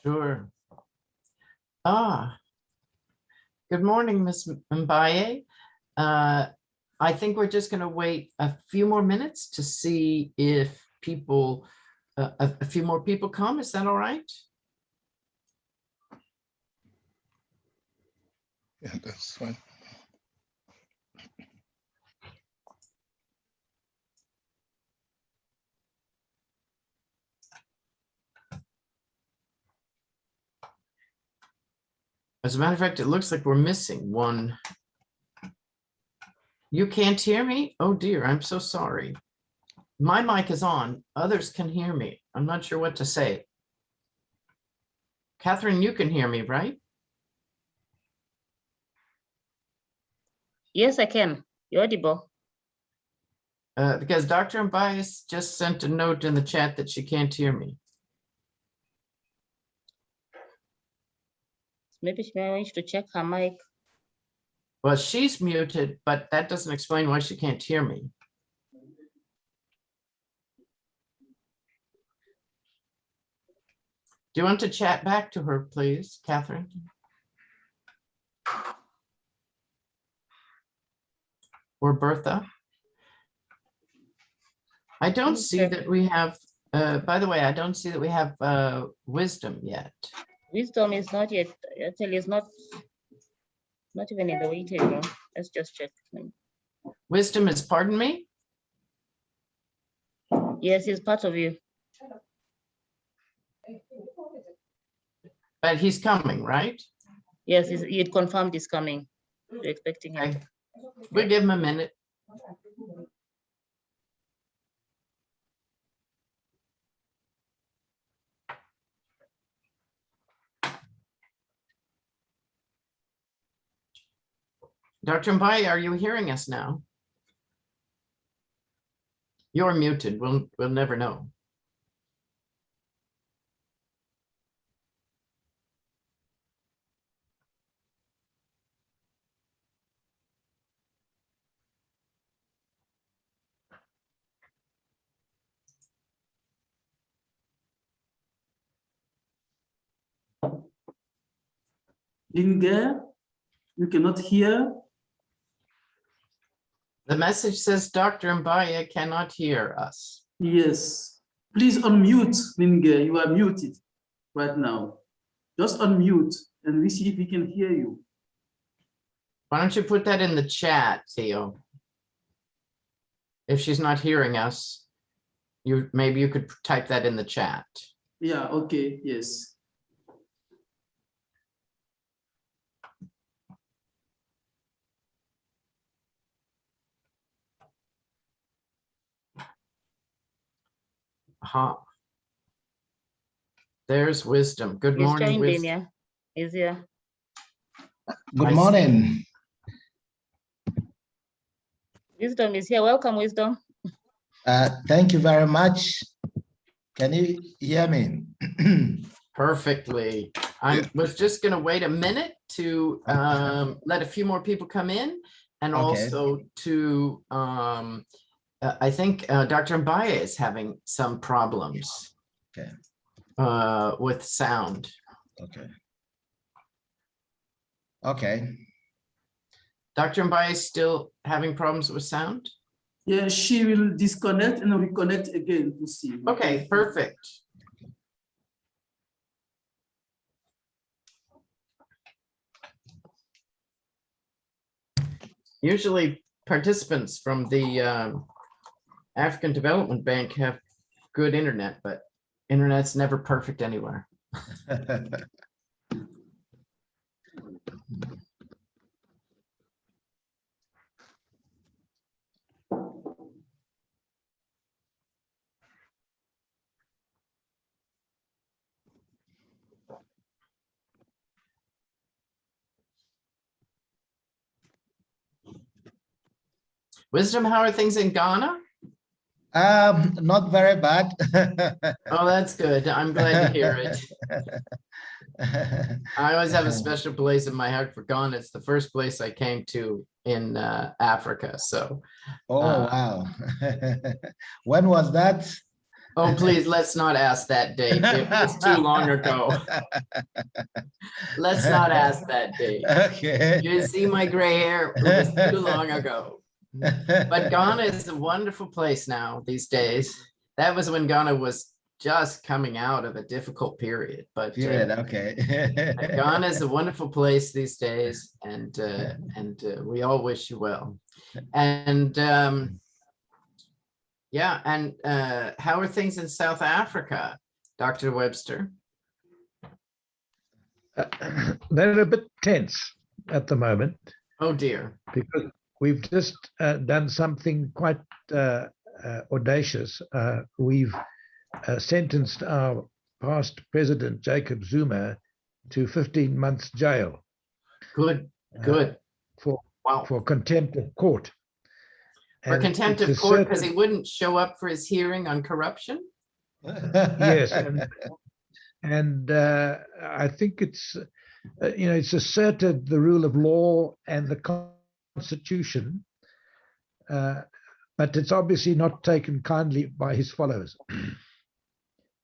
Sure. Good morning, Ms. Mbaye. I think we're just going to wait a few more minutes to see if people, a few more people come. Is that all right? Yeah, that's fine. As a matter of fact, it looks like we're missing one. You can't hear me? Oh dear, I'm so sorry. My mic is on. Others can hear me. I'm not sure what to say. Catherine, you can hear me, right? Yes, I can. You're audible. Because Dr. Mbaye just sent a note in the chat that she can't hear me. Maybe she managed to check her mic. Well, she's muted, but that doesn't explain why she can't hear me. Do you want to chat back to her, please, Catherine? Or Bertha? I don't see that we have, by the way, I don't see that we have wisdom yet. Wisdom is not yet, actually it's not even in the waiting room. Let's just check. Wisdom is, pardon me? Yes, he's part of you. But he's coming, right? Yes, you'd confirmed he's coming. You're expecting him. Okay. We'll give him a minute. Dr. Mbaye, are you hearing us now? You're muted. We'll never know. Linger, you cannot hear. The message says Dr. Mbaye cannot hear us. Yes. Please unmute, Linger. You are muted right now. Just unmute and we see if we can hear you. Why don't you put that in the chat, Theo? If she's not hearing us, maybe you could type that in the chat. Yeah, okay, yes. There's Wisdom. Good He's morning, joined in, Wisdom. yeah. He's here. Good morning. Wisdom is here. Welcome, Wisdom. Thank you very much. Can you hear me? Perfectly. I was just going to wait a minute to let a few more people come in, and also to, I think Dr. Mbaye is having some problems with sound. Okay. Okay. Dr. Mbaye is still having problems with sound? Yeah, she will disconnect and reconnect again to see. Okay, perfect. Usually participants from the African Development Bank have good internet, but internet's never perfect anywhere. Wisdom, how are things in Ghana? Not very bad. Oh, that's good. I'm glad to hear it. I always have a special place in my heart for Ghana. It's the first place I came to in Africa. So. Oh, wow. When was that? Oh, please, let's not ask that date. It was too long ago. Let's not ask that date. Okay. You see my gray hair? It was too long ago. But Ghana is a wonderful place now these days. That was when Ghana was just coming out of a difficult period. But okay. Ghana is a wonderful place these days, and we all wish you well. And yeah, and how are things in South Africa, Dr. Webster? They're a bit tense at the moment. Oh dear. Because we've just done something quite audacious. We've sentenced our past president, Jacob Zuma, to 15 months jail. Good, good. For contempt of court. For contempt of court because he wouldn't show up for his hearing on corruption? Yes, and I think it's, it's asserted the rule of law and the Constitution, but it's obviously not taken kindly by his followers.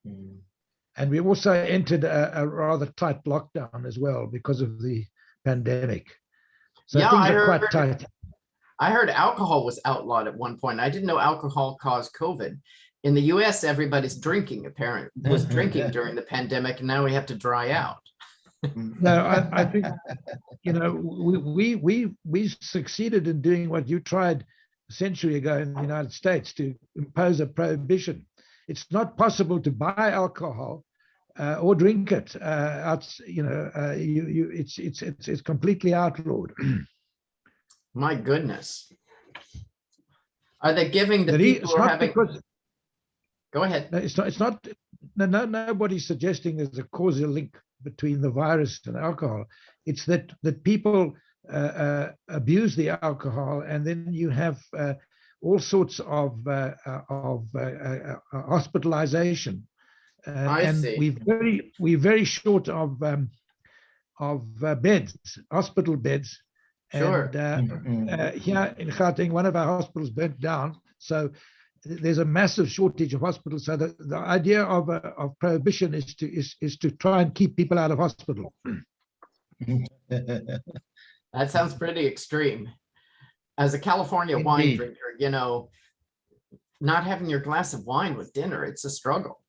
And we also entered a rather tight lockdown as well because of the pandemic. So yeah, things are quite tight. I heard alcohol was outlawed at one point. I didn't know alcohol caused COVID. In the US, everybody's drinking, apparently, was drinking during the pandemic, and now we have to dry out. No, I think, we succeeded in doing what you tried a century ago in the United States, to impose a prohibition. It's not possible to buy alcohol or drink it. It's completely outlawed. My goodness. Are they giving the people who are having... Go ahead. No, it's not, nobody's suggesting there's a causal link between the virus and alcohol. It's that people abuse the alcohol, and then you have all sorts of hospitalization. I see. We're very short of beds, hospital beds. Sure. And here in Gauteng, one of our hospitals burnt down, so there's a massive shortage of hospitals. So the idea of prohibition is to try and keep people out of hospital. That sounds pretty extreme. As a California wine drinker, not having your glass of wine with dinner, it's a struggle.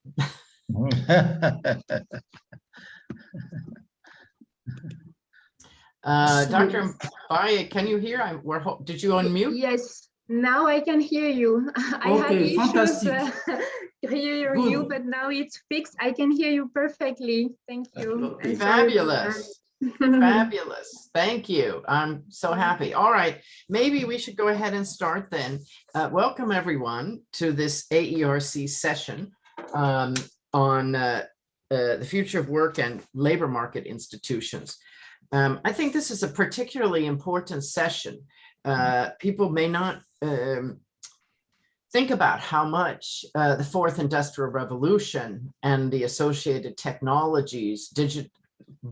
Dr. Mbaye, can you hear? Did you unmute? Yes, now I can hear you. I had issues hear you, but now it's fixed. I can hear you perfectly. Thank you. Fabulous. Fabulous. Thank you. I'm so happy. All right. Maybe we should go ahead and start then. Welcome everyone to this AERC session on the future of work and labor market institutions. I think this is a particularly important session. People may not think about how much the fourth industrial revolution and the associated technologies,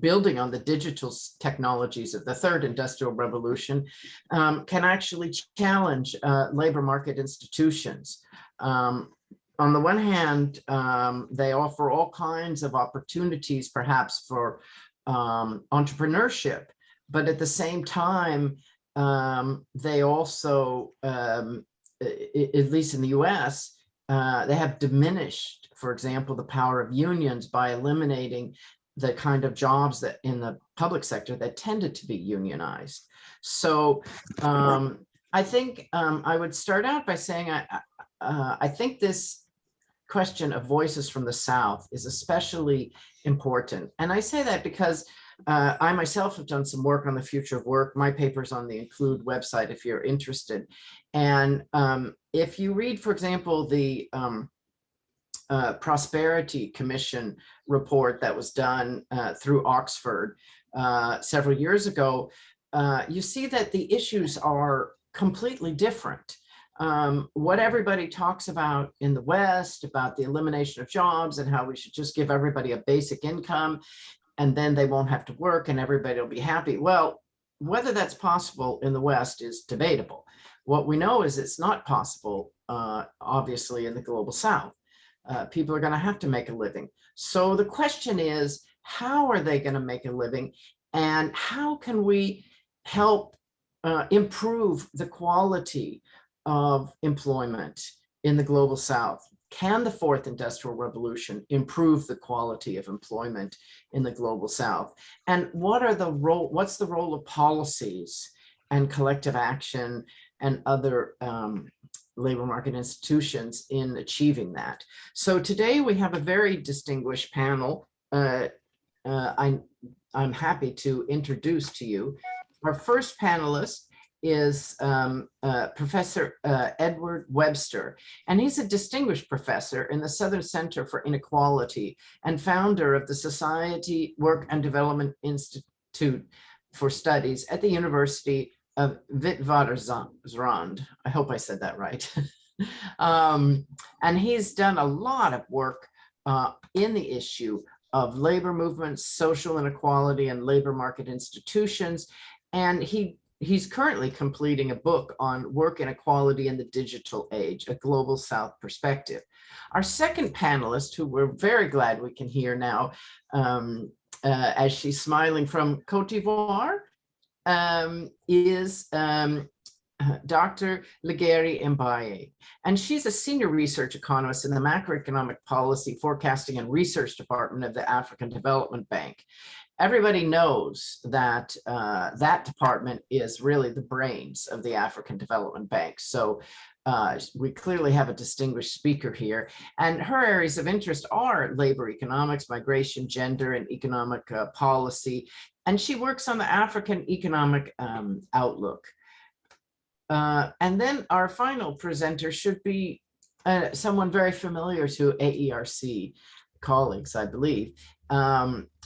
building on the digital technologies of the third industrial revolution, can actually challenge labor market institutions. On the one hand, they offer all kinds of opportunities, perhaps for entrepreneurship, but at the same time, they also, at least in the US, they have diminished, for example, the power of unions by eliminating the kind of jobs that in the public sector that tended to be unionized. So I think I would start out by saying I think this question of voices from the South is especially important. And I say that because I myself have done some work on the future of work. My paper's on the Include website if you're interested. And if you read, for example, the Prosperity Commission report that was done through Oxford several years ago, you see that the issues are completely different. What everybody talks about in the West, about the elimination of jobs and how we should just give everybody a basic income and then they won't have to work and everybody will be happy. Well, whether that's possible in the West is debatable. What we know is it's not possible, obviously, in the global South. people are going to have to make a living. So the question is, how are they going to make a living, and how can we help improve the quality of employment in the global South? Can the fourth industrial revolution improve the quality of employment in the global South? And what's the role of policies and collective action and other labor market institutions in achieving that? So today we have a very distinguished panel. I'm happy to introduce to you. Our first panelist is Professor Edward Webster, and he's a distinguished professor in the Southern Center for Inequality and founder of the Society Work and Development Institute for Studies at the University of Witwatersrand. I hope I said that right. And he's done a lot of work in the issue of labor movements, social inequality, and labor market institutions. And he's currently completing a book on work inequality in the digital age, a global South perspective. Our second panelist, who we're very glad we can hear now, as she's smiling from Cote d'Ivoire, is Dr. Legeri Mbaye. And she's a senior research economist in the Macroeconomic Policy Forecasting and Research Department of the African Development Bank. Everybody knows that that department is really the brains of the African Development Bank. So we clearly have a distinguished speaker here. And her areas of interest are labor economics, migration, gender, and economic policy. And she works on the African economic outlook. And then our final presenter should be someone very familiar to AERC colleagues, I believe.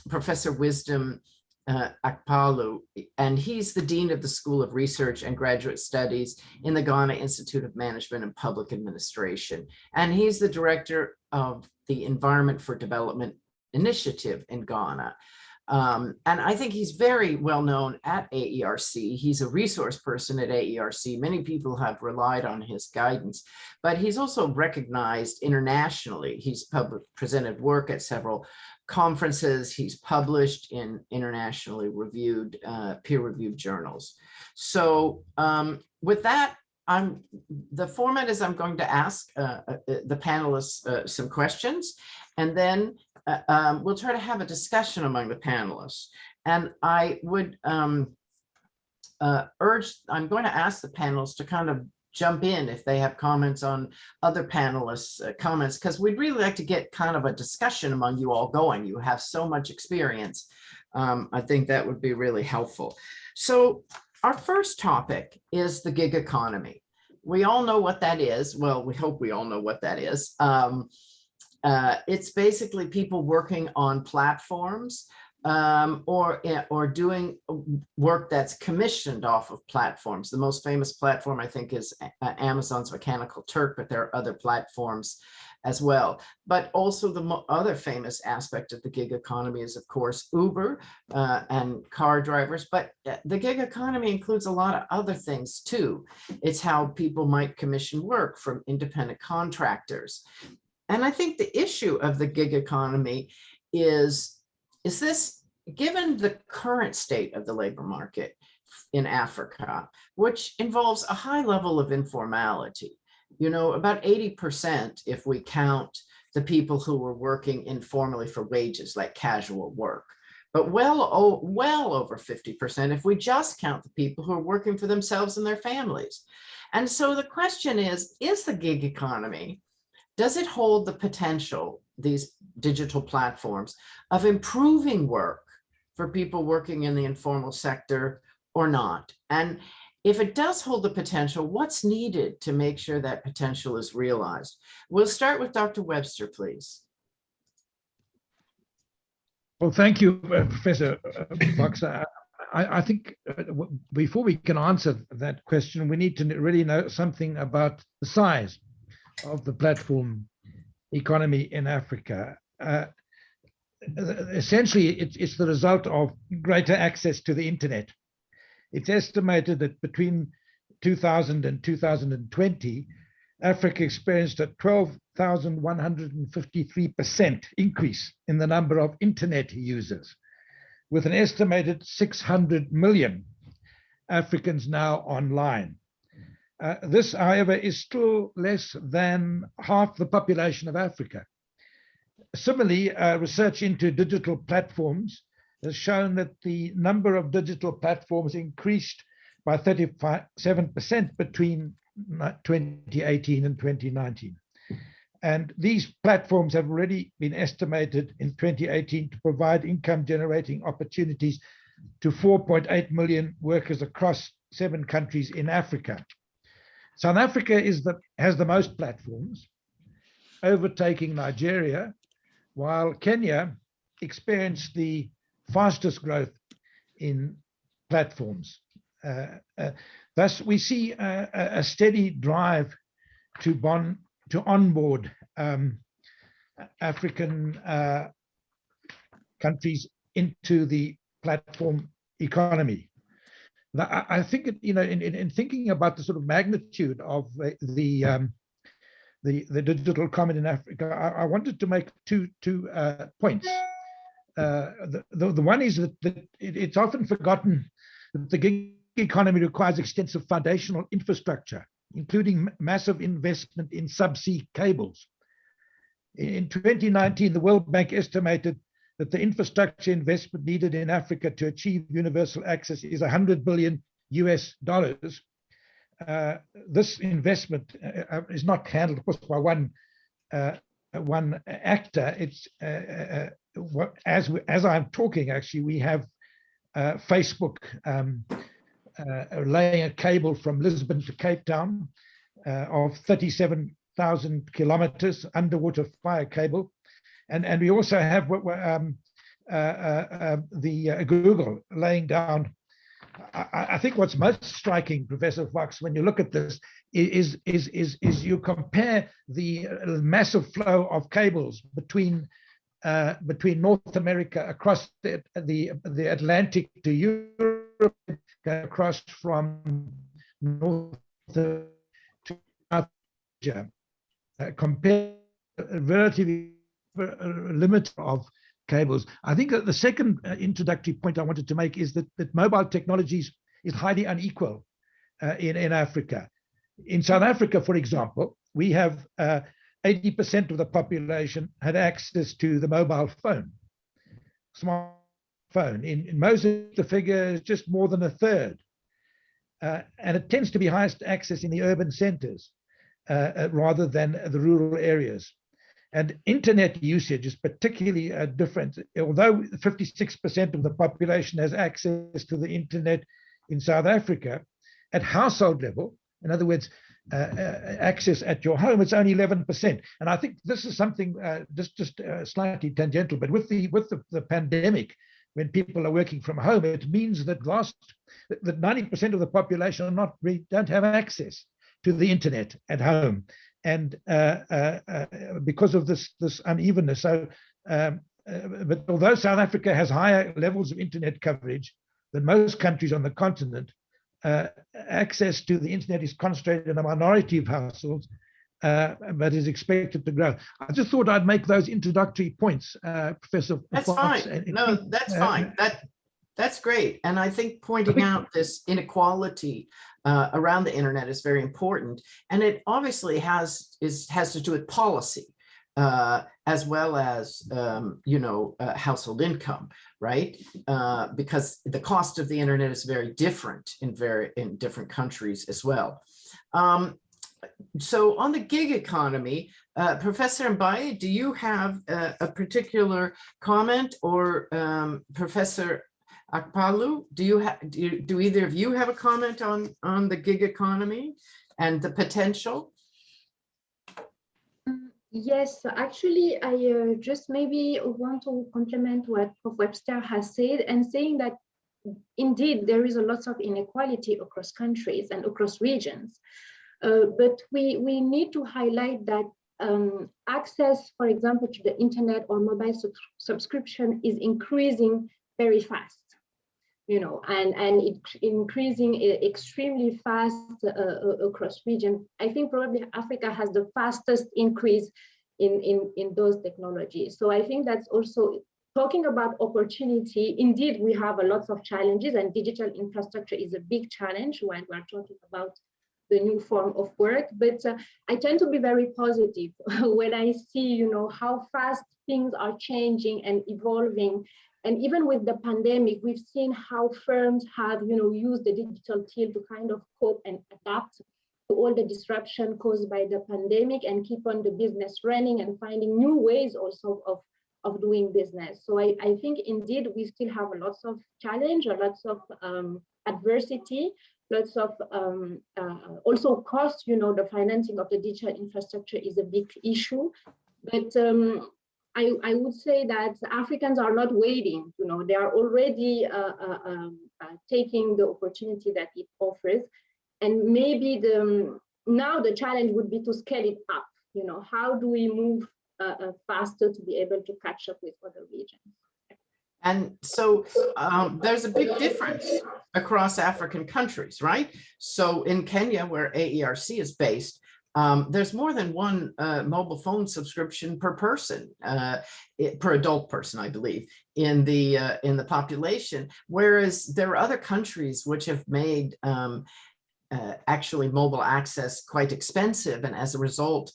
Professor Wisdom Akpalu, and he's the Dean of the School of Research and Graduate Studies in the Ghana Institute of Management and Public Administration. And he's the Director of the Environment for Development Initiative in Ghana. And I think he's very well known at AERC. He's a resource person at AERC. Many people have relied on his guidance, but he's also recognized internationally. He's presented work at several conferences. He's published in internationally reviewed, peer-reviewed journals. So with that, the format is I'm going to ask the panelists some questions, and then we'll try to have a discussion among the panelists. And I would I'm going to ask the panelists to kind of jump in if they have comments on other panelists' comments, because we'd really like to get kind of a discussion among you all going. You have so much experience. I think that would be really helpful. So our first topic is the gig economy. We all know what that is. Well, we hope we all know what that is. It's basically people working on platforms or doing work that's commissioned off of platforms. The most famous platform, I think, is Amazon's Mechanical Turk, but there are other platforms as well. But also the other famous aspect of the gig economy is, of course, Uber and car drivers. But the gig economy includes a lot of other things too. It's how people might commission work from independent contractors. And I think the issue of the gig economy is this, given the current state of the labor market in Africa, which involves a high level of informality, you know, about 80% if we count the people who were working informally for wages, like casual work, but well over 50% if we just count the people who are working for themselves and their families. And so the question is the gig economy, does it hold the potential, these digital platforms, of improving work for people working in the informal sector or not? And if it does hold the potential, what's needed to make sure that potential is realized? We'll start with Dr. Webster, please. Well, thank you, Professor Fox. I think before we can answer that question, we need to really know something about the size of the platform economy in Africa. Essentially, it's the result of greater access to the internet. It's estimated that between 2000 and 2020, Africa experienced a 12,153% increase in the number of internet users, with an estimated 600 million Africans now online. This, however, is still less than half the population of Africa. Similarly, research into digital platforms has shown that the number of digital platforms increased by 37% between 2018 and 2019. And these platforms have already been estimated in 2018 to provide income generating opportunities to 4.8 million workers across 7 countries in Africa. South Africa has the most platforms, overtaking Nigeria, while Kenya experienced the fastest growth in platforms. Thus, we see a steady drive to onboard African countries into the platform economy. Now, I think, in thinking about the sort of magnitude of the digital economy in Africa, I wanted to make two points. The one is that it's often forgotten that the gig economy requires extensive foundational infrastructure, including massive investment in subsea cables. In 2019, the World Bank estimated that the infrastructure investment needed in Africa to achieve universal access is $100 billion US. This investment is not handled, of course, by one actor. It's as I'm talking, actually, we have Facebook laying a cable from Lisbon to Cape Town of 37,000 kilometers, underwater fire cable. And we also have the Google laying down. I think what's most striking, Professor Fox, when you look at this, is you compare the massive flow of cables between North America across the Atlantic to Europe, across from North to South Asia, compare relatively limit of cables. I think that the second introductory point I wanted to make is that mobile technologies is highly unequal in Africa. In South Africa, for example, we have 80% of the population had access to the mobile phone, smartphone. In Mozambique, the figure is just more than a third. And it tends to be highest access in the urban centers rather than the rural areas. And internet usage is particularly different. Although 56% of the population has access to the internet in South Africa, at household level, in other words, access at your home, it's only 11%. And I think this is something just slightly tangential, but with the pandemic, when people are working from home, it means that 90% of the population don't have access to the internet at home. And because of this unevenness, but although South Africa has higher levels of internet coverage than most countries on the continent, access to the internet is concentrated in a minority of households, but is expected to grow. I just thought I'd make those introductory points, Professor. That's Fox, fine. No, that's fine. That's great. And I think pointing out this inequality around the internet is very important. And it obviously has to do with policy as well as, household income, right? Because the cost of the internet is very different in different countries as well. So on the gig economy, Professor Mbaye, do you have a particular comment, or Professor Akpalu, do either of you have a comment on the gig economy and the potential? Yes, actually, I just maybe want to complement what Prof. Webster has said, and saying that indeed there is a lot of inequality across countries and across regions. But we need to highlight that access, for example, to the internet or mobile subscription is increasing very fast. and it increasing extremely fast across region. I think probably Africa has the fastest increase in those technologies. So I think that's also talking about opportunity. Indeed, we have a lot of challenges, and digital infrastructure is a big challenge when we're talking about the new form of work. But I tend to be very positive when I see, how fast things are changing and evolving. And even with the pandemic, we've seen how firms have, used the digital tool to kind of cope and adapt to all the disruption caused by the pandemic and keep on the business running and finding new ways also of doing business. So I think indeed we still have lots of challenge, lots of adversity, lots of also cost. The financing of the digital infrastructure is a big issue. But I would say that Africans are not waiting. They are already taking the opportunity that it offers. And maybe now the challenge would be to scale it up. How do we move faster to be able to catch up with other regions? And so there's a big difference across African countries, right? So in Kenya, where AERC is based, there's more than one mobile phone subscription per person, per adult person, I believe, in the population. Whereas there are other countries which have made actually mobile access quite expensive, and as a result,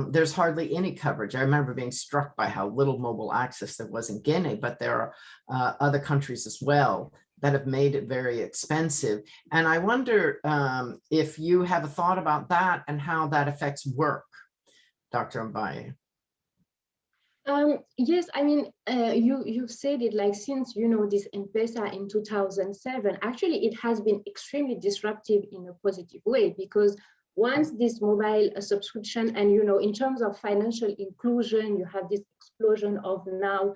there's hardly any coverage. I remember being struck by how little mobile access there was in Guinea, but there are other countries as well that have made it very expensive. And I wonder if you have a thought about that and how that affects work, Dr. Mbaye. Yes, I mean, you've said it, like, since, this M-Pesa in 2007, actually it has been extremely disruptive in a positive way, because once this mobile subscription and, in terms of financial inclusion, you have this explosion of now,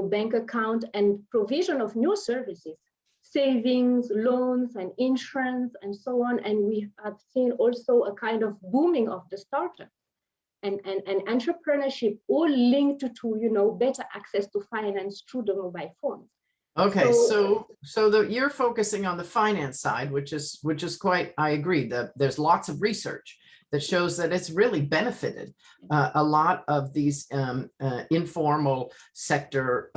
bank account and provision of new services, savings, loans, and insurance, and so on. And we have seen also a kind of booming of the startup and entrepreneurship, all linked to better access to finance through the mobile phone. Okay, so you're focusing on the finance side, which is quite, I agree that there's lots of research that shows that it's really benefited a lot of these informal sector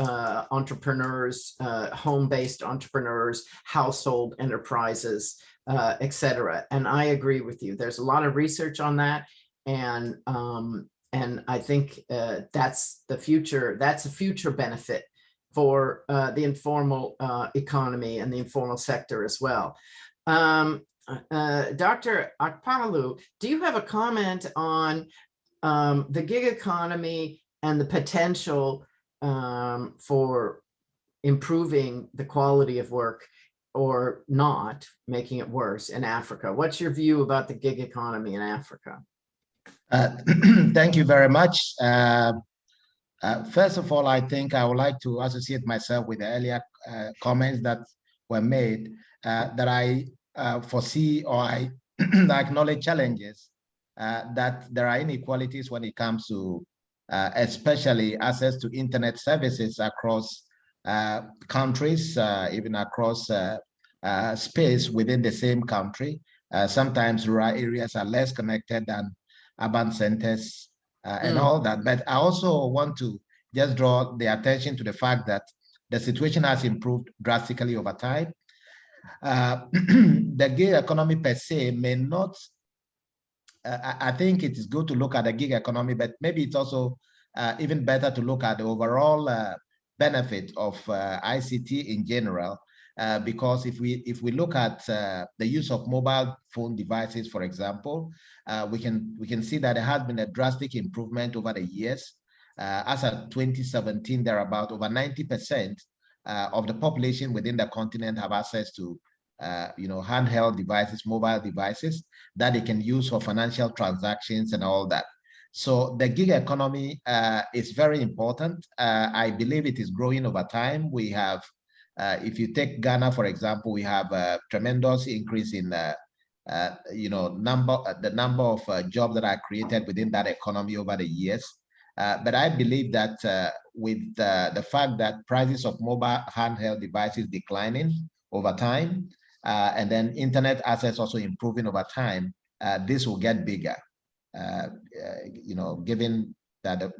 entrepreneurs, home-based entrepreneurs, household enterprises, etc. And I agree with you. There's a lot of research on that, and I think that's the future. That's a future benefit for the informal economy and the informal sector as well. Dr. Akpalu, do you have a comment on the gig economy and the potential for improving the quality of work, or not making it worse, in Africa? What's your view about the gig economy in Africa? Thank you very much. First of all, I think I would like to associate myself with the earlier comments that were made, that I foresee, or I acknowledge challenges, that there are inequalities when it comes to especially access to internet services across countries, even across space within the same country. Sometimes rural areas are less connected than urban centers and all that. But I also want to just draw the attention to the fact that the situation has improved drastically over time. The gig economy per se may not, I think it is good to look at the gig economy, but maybe it's also even better to look at the overall benefit of ICT in general, because if we look at the use of mobile phone devices, for example, we can see that there has been a drastic improvement over the years. As of 2017, there are about over 90% of the population within the continent have access to handheld devices, mobile devices that they can use for financial transactions and all that. So the gig economy is very important. I believe it is growing over time. We have, if you take Ghana, for example, we have a tremendous increase in the number of jobs that are created within that economy over the years. But I believe that with the fact that prices of mobile handheld devices declining over time, and then internet access also improving over time, this will get bigger. Given that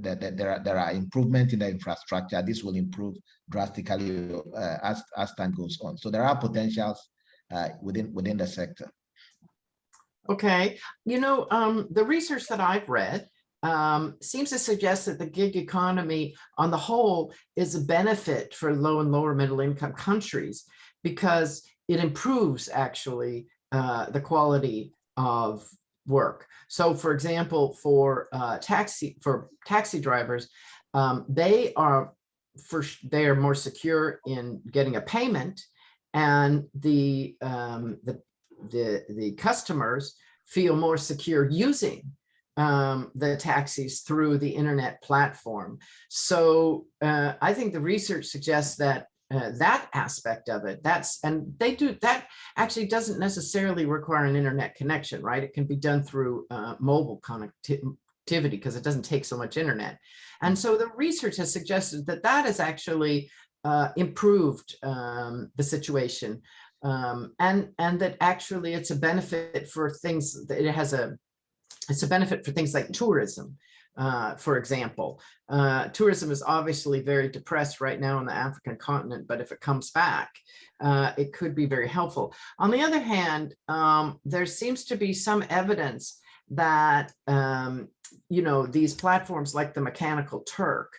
there are improvements in the infrastructure, this will improve drastically as time goes on. So there are potentials within the sector. Okay, the research that I've read seems to suggest that the gig economy on the whole is a benefit for low and lower middle income countries because it improves actually the quality of work. So for example, for taxi drivers, they are more secure in getting a payment, and the customers feel more secure using the taxis through the internet platform. So I think the research suggests that that aspect of it, that actually doesn't necessarily require an internet connection, right? It can be done through mobile connectivity because it doesn't take so much internet. And so the research has suggested that that has actually improved the situation. And that actually it's a benefit for things that it's a benefit for things like tourism. For example, tourism is obviously very depressed right now on the African continent, but if it comes back, it could be very helpful. On the other hand, there seems to be some evidence that, these platforms like the Mechanical Turk,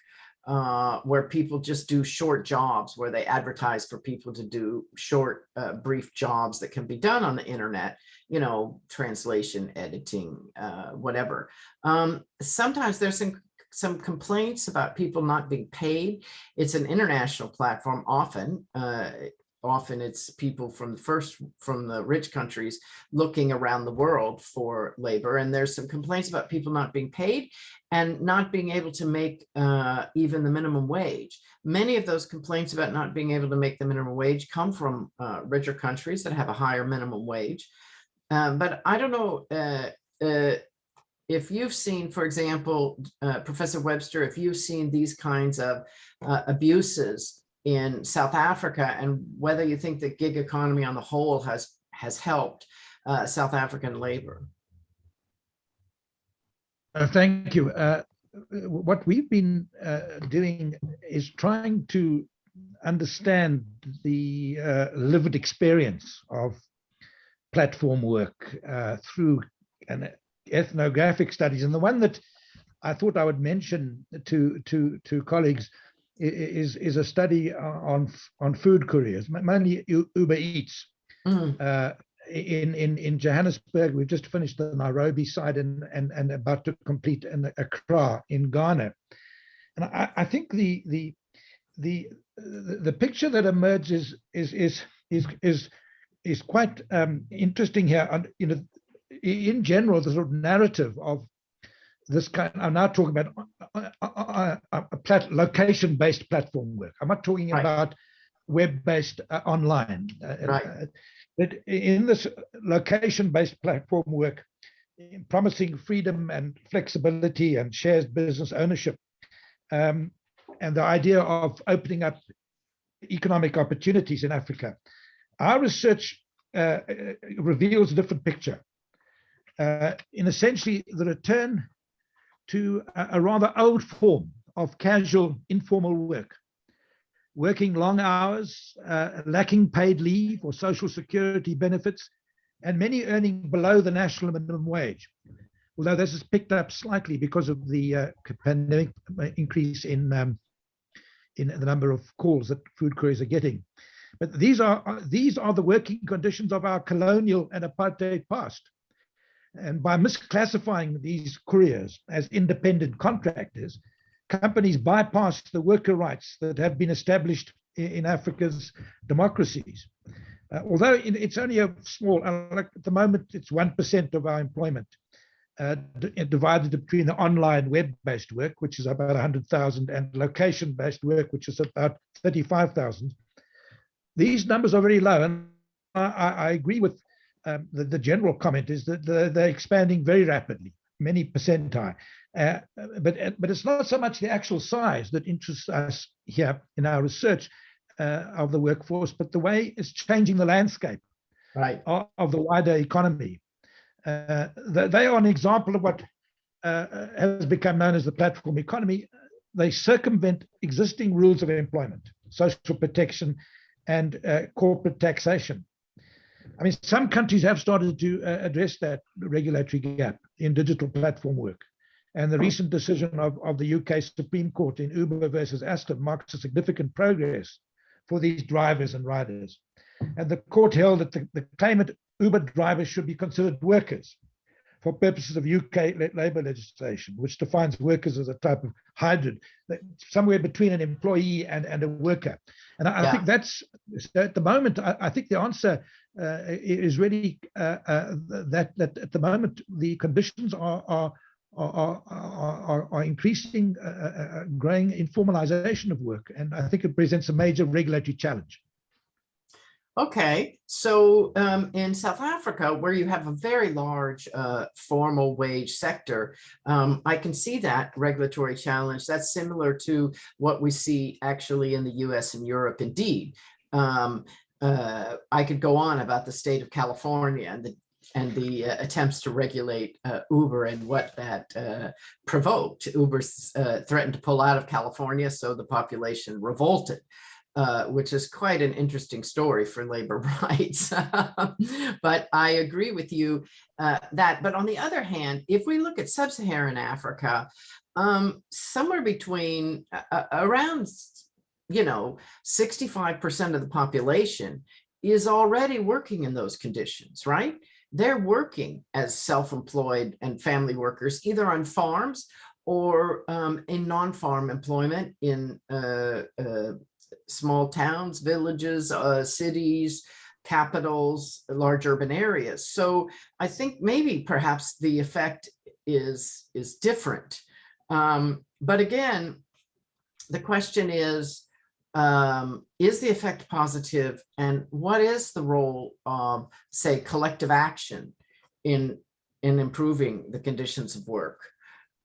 where people just do short jobs, where they advertise for people to do short, brief jobs that can be done on the internet, translation, editing, whatever. Sometimes there's some complaints about people not being paid. It's an international platform often. Often it's people from the rich countries looking around the world for labor. And there's some complaints about people not being paid and not being able to make even the minimum wage. Many of those complaints about not being able to make the minimum wage come from richer countries that have a higher minimum wage. But I don't know if you've seen, for example, Professor Webster, if you've seen these kinds of abuses in South Africa, and whether you think the gig economy on the whole has helped South African labor. Thank you. What we've been doing is trying to understand the lived experience of platform work through ethnographic studies. And the one that I thought I would mention to colleagues is a study on food couriers, mainly Uber Eats. In Johannesburg. We've just finished the Nairobi side and about to complete an Accra in Ghana. And I think the picture that emerges is quite interesting here. In general, the sort of narrative of this kind, I'm now talking about location-based platform work. I'm not talking about web-based online. But in this location-based platform work, promising freedom and flexibility and shared business ownership, and the idea of opening up economic opportunities in Africa, our research reveals a different picture. In essentially the return to a rather old form of casual, informal work, working long hours, lacking paid leave or social security benefits, and many earning below the national minimum wage. Although this has picked up slightly because of the pandemic increase in the number of calls that food couriers are getting. But these are the working conditions of our colonial and apartheid past. And by misclassifying these couriers as independent contractors, companies bypass the worker rights that have been established in Africa's democracies. Although it's only a small, at the moment, it's 1% of our employment, divided between the online web-based work, which is about 100,000, and location-based work, which is about 35,000. These numbers are very low, and I agree with the general comment is that they're expanding very rapidly. many percentile. But it's not so much the actual size that interests us here in our research of the workforce, but the way it's changing the landscape of the wider economy. They are an example of what has become known as the platform economy. They circumvent existing rules of employment, social protection, and corporate taxation. I mean, some countries have started to address that regulatory gap in digital platform work. And the recent decision of the UK Supreme Court in Uber versus Aston marks a significant progress for these drivers and riders. And the court held that the claimant Uber drivers should be considered workers for purposes of UK labour legislation, which defines workers as a type of hybrid, somewhere between an employee and a worker. And I think that's, at the moment, I think the answer is really that at the moment, the conditions are increasing, growing informalization of work. And I think it presents a major regulatory challenge. Okay, so in South Africa, where you have a very large formal wage sector, I can see that regulatory challenge. That's similar to what we see actually in the US and Europe indeed. I could go on about the state of California and the attempts to regulate Uber and what that provoked. Uber threatened to pull out of California, so the population revolted. Which is quite an interesting story for labor rights. But I agree with you that, but on the other hand, if we look at sub-Saharan Africa, somewhere between around, 65% of the population is already working in those conditions, right? They're working as self-employed and family workers, either on farms or in non-farm employment in small towns, villages, cities, capitals, large urban areas. So I think maybe perhaps the effect is different. But again, the question is the effect positive, and what is the role of, say, collective action in improving the conditions of work?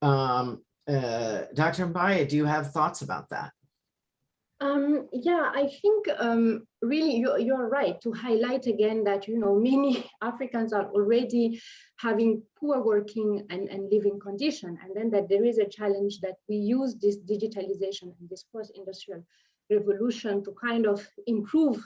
Dr. Mbaye, do you have thoughts about that? Yeah, I think really you're right to highlight again that, many Africans are already having poor working and living condition, and then that there is a challenge that we use this digitalization and this post-industrial revolution to kind of improve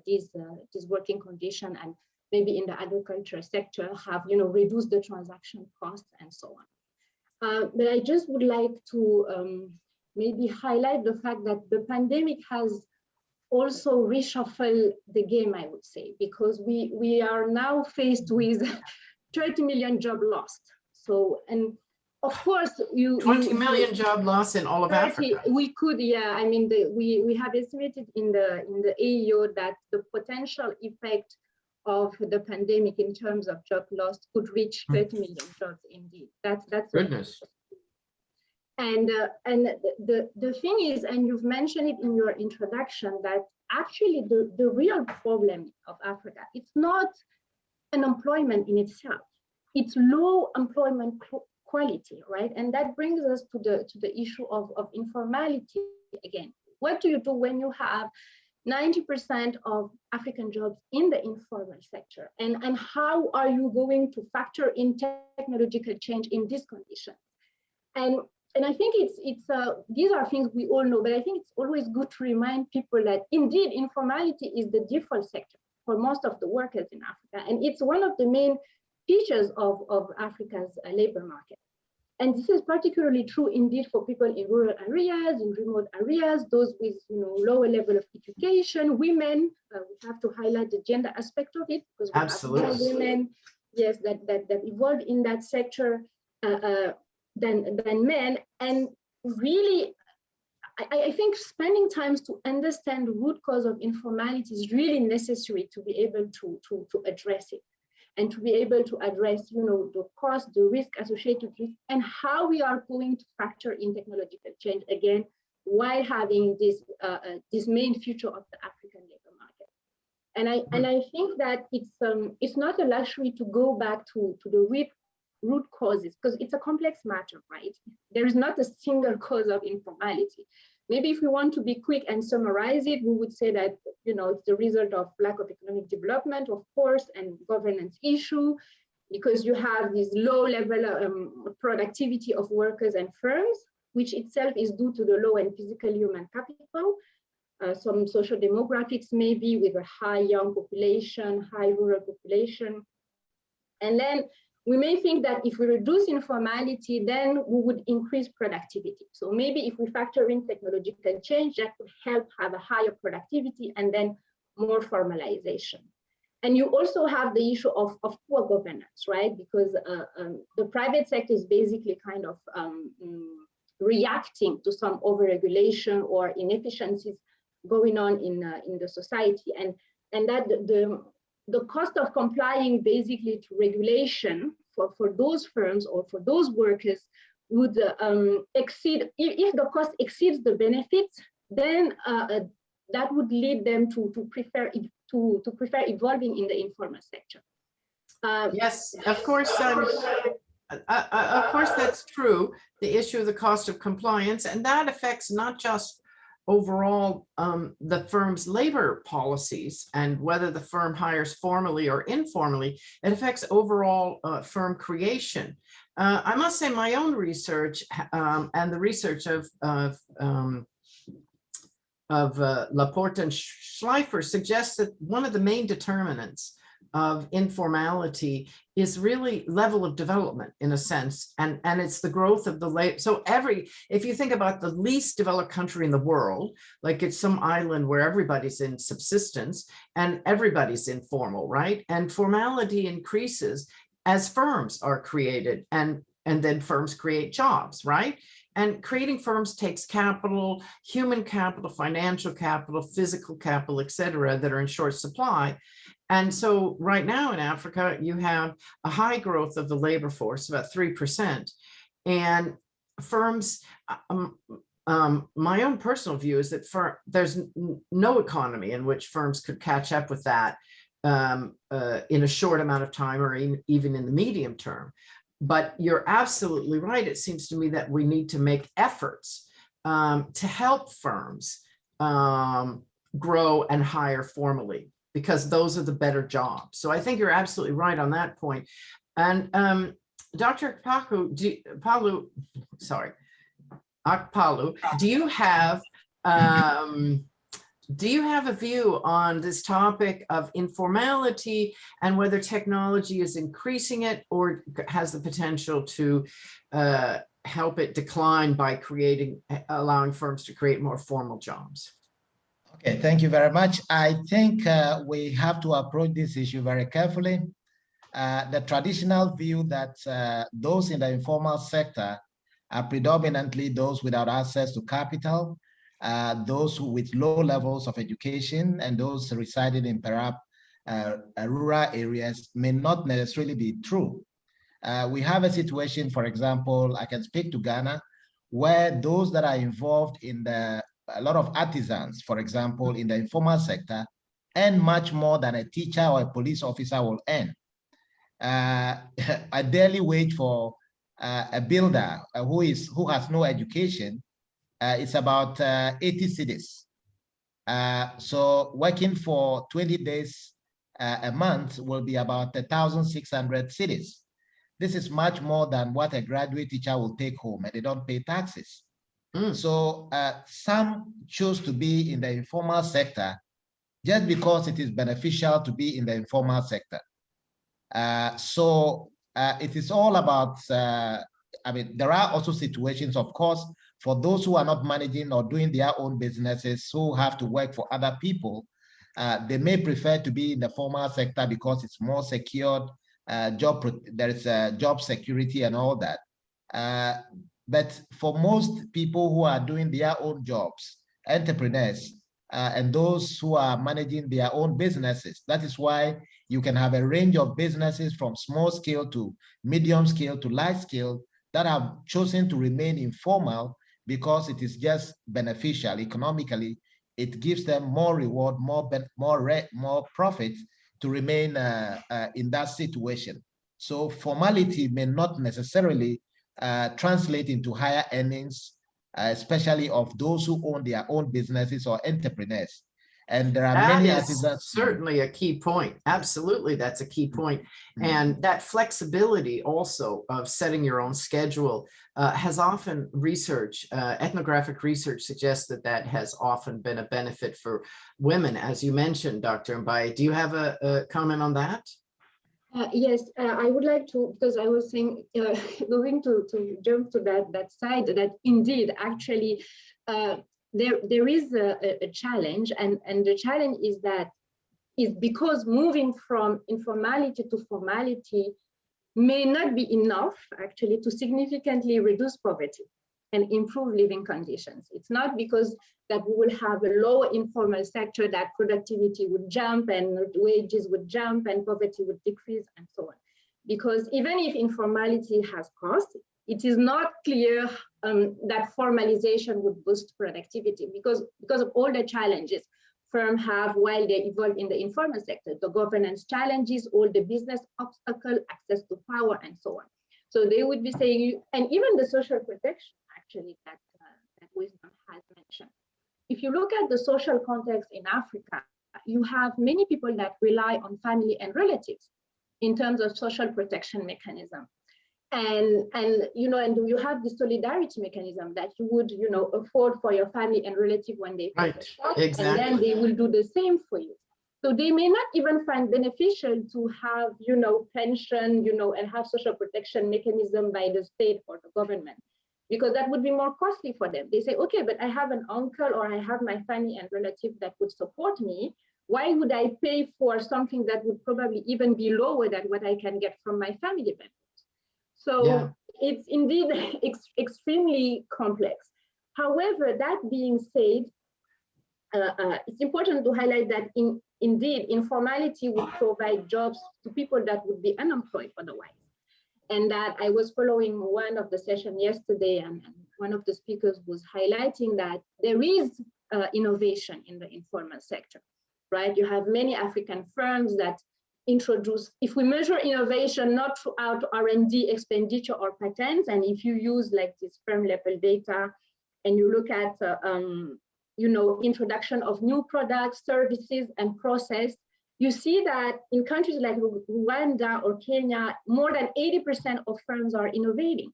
this working condition, and maybe in the agriculture sector have, reduced the transaction costs and so on. But I just would like to maybe highlight the fact that the pandemic has also reshuffled the game, I would say, because we are now faced with 30 million job lost. So, and of course, 20 million job loss in all of 30, Africa. We could, yeah. I mean, we have estimated in the AEO that the potential effect of the pandemic in terms of job loss could reach 30 million jobs. Indeed, that's Goodness. And the thing is, and you've mentioned it in your introduction, that actually the real problem of Africa, it's not unemployment in itself, it's low employment quality, right? And that brings us to the issue of informality again. What do you do when you have 90% of African jobs in the informal sector? And how are you going to factor in technological change in this condition? And I think it's these are things we all know, but I think it's always good to remind people that indeed informality is the default sector for most of the workers in Africa. And it's one of the main features of Africa's labor market. And this is particularly true indeed for people in rural areas, in remote areas, those with lower level of education, women. We have to highlight the gender aspect of it, because we Absolutely. have more women, yes, that evolved in that sector than men. And really, I think spending time to understand the root cause of informality is really necessary to be able to address it, and to be able to address the cost, the risk associated with it, and how we are going to factor in technological change again, while having this main feature of the African labor market. And I think that it's not a luxury to go back to the root causes, because it's a complex matter, right? There is not a single cause of informality. Maybe if we want to be quick and summarize it, we would say that, you know, it's the result of lack of economic development, of course, and governance issue, because you have this low level productivity of workers and firms, which itself is due to the low and physical human capital. Some social demographics maybe with a high young population, high rural population. And then we may think that if we reduce informality, then we would increase productivity. So maybe if we factor in technological change, that could help have a higher productivity and then more formalization. And you also have the issue of poor governance, right? Because the private sector is basically kind of reacting to some overregulation or inefficiencies going on in the society, and that the cost of complying basically to regulation for those firms or for those workers would exceed, if the cost exceeds the benefits, then that would lead them to prefer evolving in the informal sector. Yes, of course. Of course, that's true. The issue of the cost of compliance, and that affects not just overall the firm's labor policies and whether the firm hires formally or informally. It affects overall firm creation. I must say my own research and the research of Laporte and Schleifer suggests that one of the main determinants of informality is really level of development in a sense, and it's the growth of the labor. So if you think about the least developed country in the world, like it's some island where everybody's in subsistence and everybody's informal, right? And formality increases as firms are created, and then firms create jobs, right? And creating firms takes capital, human capital, financial capital, physical capital, et cetera, that are in short supply. And so right now in Africa, you have a high growth of the labor force, about 3%. And firms, my own personal view is that there's no economy in which firms could catch up with that in a short amount of time or even in the medium term. But you're absolutely right. It seems to me that we need to make efforts to help firms grow and hire formally, because those are the better jobs. So I think you're absolutely right on that point. And Dr. Akpalu, do you have a view on this topic of informality and whether technology is increasing it or has the potential to help it decline by allowing firms to create more formal jobs? Okay, thank you very much. I think we have to approach this issue very carefully. The traditional view that those in the informal sector are predominantly those without access to capital, those with low levels of education, and those residing in perhaps rural areas may not necessarily be true. We have a situation, for example, I can speak to Ghana, where those that are involved in a lot of artisans, for example, in the informal sector, earn much more than a teacher or a police officer will earn. A daily wage for a builder who has no education is about 80 cedis. So working for 20 days a month will be about 1,600 cedis. This is much more than what a graduate teacher will take home, and they don't pay taxes. So some choose to be in the informal sector just because it is beneficial to be in the informal sector. It is all about, I mean, there are also situations, of course, for those who are not managing or doing their own businesses, who have to work for other people. They may prefer to be in the formal sector because it's more secured, there is job security and all that. But for most people who are doing their own jobs, entrepreneurs, and those who are managing their own businesses, that is why you can have a range of businesses from small scale to medium scale to large scale that have chosen to remain informal because it is just beneficial economically. It gives them more reward, more profit to remain in that situation. So formality may not necessarily translate into higher earnings, especially of those who own their own businesses or entrepreneurs. And there are many artisans. Certainly a key point. Absolutely, that's a key point. And that flexibility also of setting your own schedule has often ethnographic research suggests that has often been a benefit for women, as you mentioned, Dr. Mbaye. Do you have a comment on that? Yes, I would like to, because I was saying, going to jump to that side, that indeed, actually, there is a challenge, and the challenge is because moving from informality to formality may not be enough, actually, to significantly reduce poverty and improve living conditions. It's not because that we will have a lower informal sector that productivity would jump and wages would jump and poverty would decrease and so on. Because even if informality has cost, it is not clear that formalization would boost productivity because of all the challenges firms have while they evolve in the informal sector, the governance challenges, all the business obstacles, access to power, and so on. So they would be saying, and even the social protection, actually, that Wisdom has mentioned. If you look at the social context in Africa, you have many people that rely on family and relatives in terms of social protection mechanism. And you have the solidarity mechanism that you would, afford for your family and relative when they face a shock, exactly. And then they will do the same for you. So they may not even find beneficial to have, pension, and have social protection mechanism by the state or the government, because that would be more costly for them. They say, okay, but I have an uncle or I have my family and relative that would support me. Why would I pay for something that would probably even be lower than what I can get from my family benefits? So yeah. It's indeed extremely complex. However, that being said, it's important to highlight that indeed informality would provide jobs to people that would be unemployed otherwise. And that I was following one of the sessions yesterday, and one of the speakers was highlighting that there is innovation in the informal sector, right? You have many African firms that introduce, if we measure innovation not throughout R&D expenditure or patents, and if you use like this firm level data and you look at introduction of new products, services, and process, you see that in countries like Rwanda or Kenya, more than 80% of firms are innovating,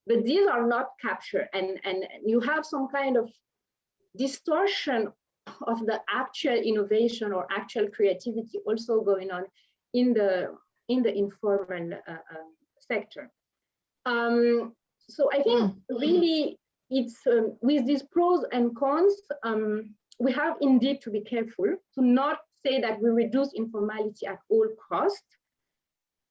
but these are not captured, and you have some kind of distortion of the actual innovation or actual creativity also going on in the informal sector. So I think really it's with these pros and cons, we have indeed to be careful to not say that we reduce informality at all costs,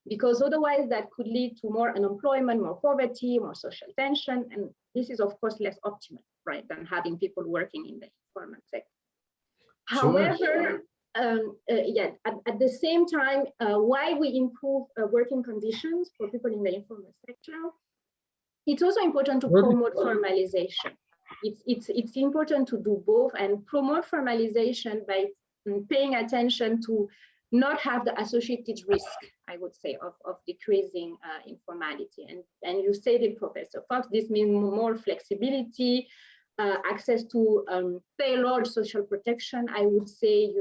because otherwise that could lead to more unemployment, more poverty, more social tension, and this is of course less optimal, right, than having people working in the informal sector. However, sure. At the same time, why we improve working conditions for people in the informal sector, it's also important to promote formalization. It's important to do both and promote formalization by paying attention to not have the associated risk, I would say, of decreasing informality. And you said it, Professor Fox, this means more flexibility, access to tailored social protection, I would say,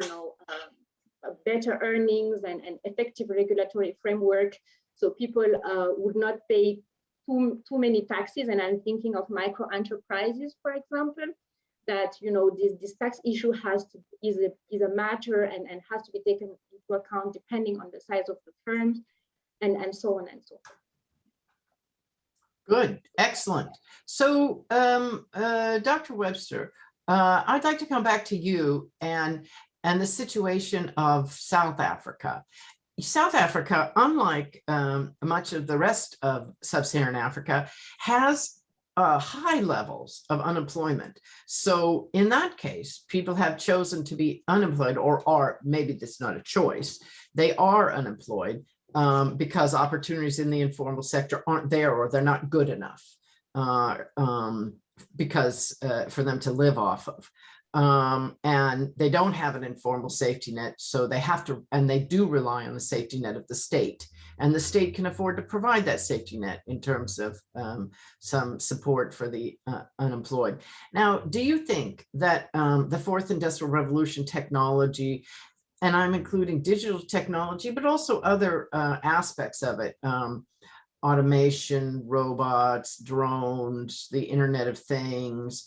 better earnings and effective regulatory framework, so people would not pay too many taxes. And I'm thinking of micro enterprises, for example, that this tax issue is a matter and has to be taken into account depending on the size of the firms, and so on and so forth. Good, excellent. So, Dr. Webster, I'd like to come back to you and the situation of South Africa. South Africa, unlike much of the rest of sub-Saharan Africa, has high levels of unemployment. So in that case, people have chosen to be unemployed, or are, maybe that's not a choice, they are unemployed because opportunities in the informal sector aren't there, or they're not good enough because for them to live off of. and they don't have an informal safety net, so they have to, and they do rely on the safety net of the state, and the state can afford to provide that safety net in terms of some support for the unemployed. Now, do you think that the fourth industrial revolution technology, and I'm including digital technology, but also other aspects of it, automation, robots, drones, the Internet of Things,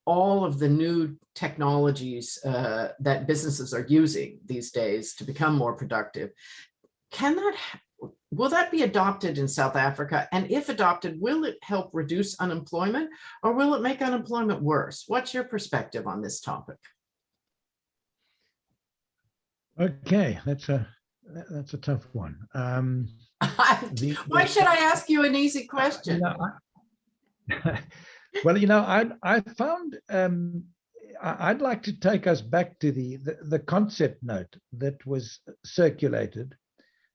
all of the new technologies that businesses are using these days to become more productive, will that be adopted in South Africa? And if adopted, will it help reduce unemployment, or will it make unemployment worse? What's your perspective on this topic? Okay, that's a tough one. Why should I ask you an easy question? Well, I found I'd like to take us back to the concept note that was circulated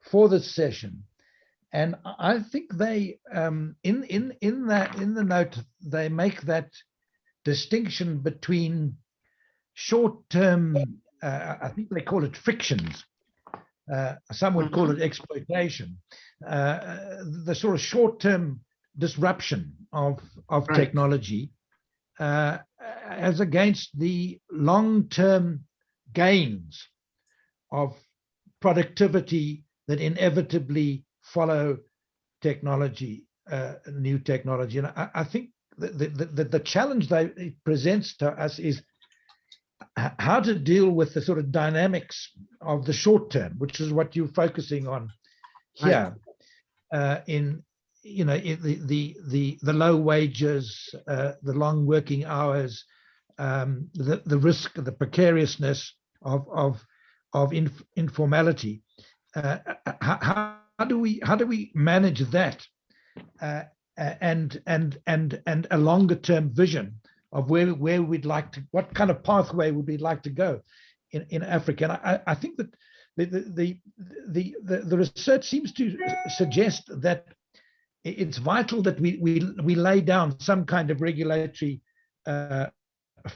for this session, and I think they in the note they make that distinction between short-term, I think they call it frictions. Some would call it exploitation. The sort of short-term disruption of Right. technology as against the long-term gains of productivity that inevitably follow technology, new technology. And I think the challenge that it presents to us is how to deal with the sort of dynamics of the short term, which is what you're focusing on here. In the low wages, the long working hours, the risk, the precariousness of informality. How do we manage that, and a longer term vision of where we'd like to, what kind of pathway would we like to go in Africa? And I think that the research seems to suggest that it's vital that we lay down some kind of regulatory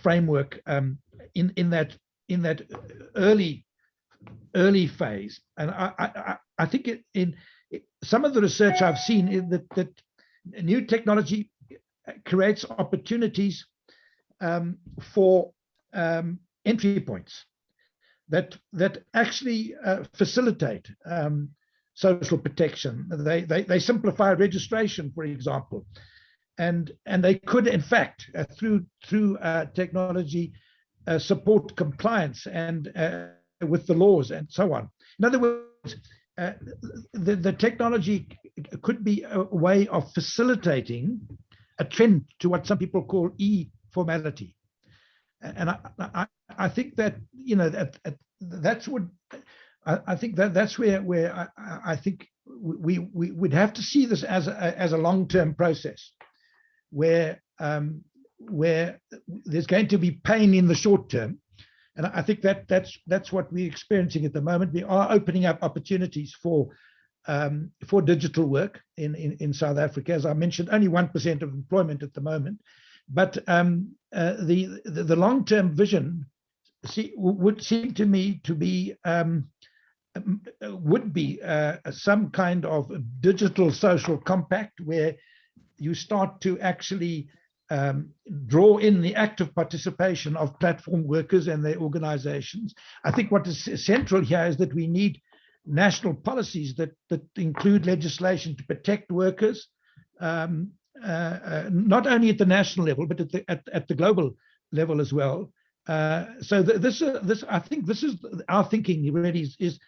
framework in that early phase. And I think in some of the research I've seen is that new technology creates opportunities for entry points that actually facilitate social protection. They simplify registration, for example, and they could, in fact, through technology, support compliance and with the laws and so on. In other words, the technology could be a way of facilitating a trend to what some people call e-formality. And I think that that's what I think that's where I think we would have to see this as a long-term process, where there's going to be pain in the short term, and I think that's what we're experiencing at the moment. We are opening up opportunities for digital work in South Africa. As I mentioned, only 1% of employment at the moment, but the long-term vision would seem to me to be some kind of digital social compact where you start to actually draw in the active participation of platform workers and their organizations. I think what is central here is that we need national policies that include legislation to protect workers, not only at the national level, but at the global level as well. So this I think this is our thinking really is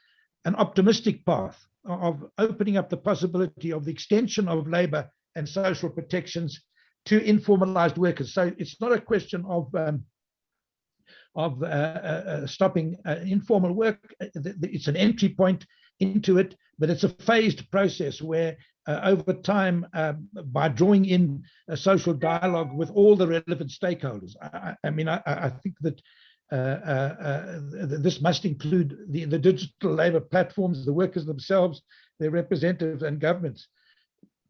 an optimistic path of opening up the possibility of the extension of labor and social protections to informalized workers. So it's not a question of stopping informal work. It's an entry point into it, but it's a phased process where over time, by drawing in a social dialogue with all the relevant stakeholders. I think that this must include the digital labor platforms, the workers themselves, their representatives, and governments.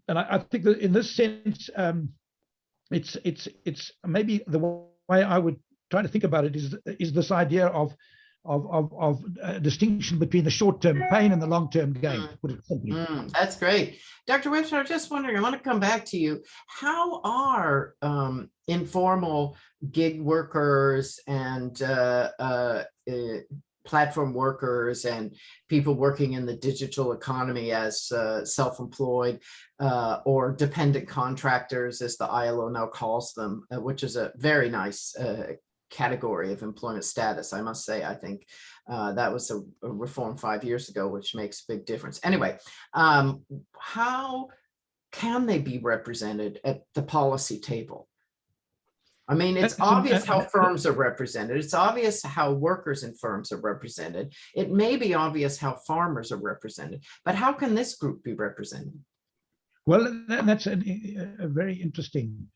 And I think that in this sense, it's maybe the way I would trying to think about it is this idea of distinction between the short-term pain and the long-term gain. Put it simply. That's great. Dr. Webster, I was just wondering, I want to come back to you. How are informal gig workers and platform workers and people working in the digital economy as self-employed or dependent contractors, as the ILO now calls them, which is a very nice category of employment status, I must say. I think that was a reform 5 years ago, which makes a big difference. Anyway, how can they be represented at the policy table? I mean, it's obvious how firms are represented. It's obvious how workers in firms are represented. It may be obvious how farmers are represented, but how can this group be represented? Well, that's a very interesting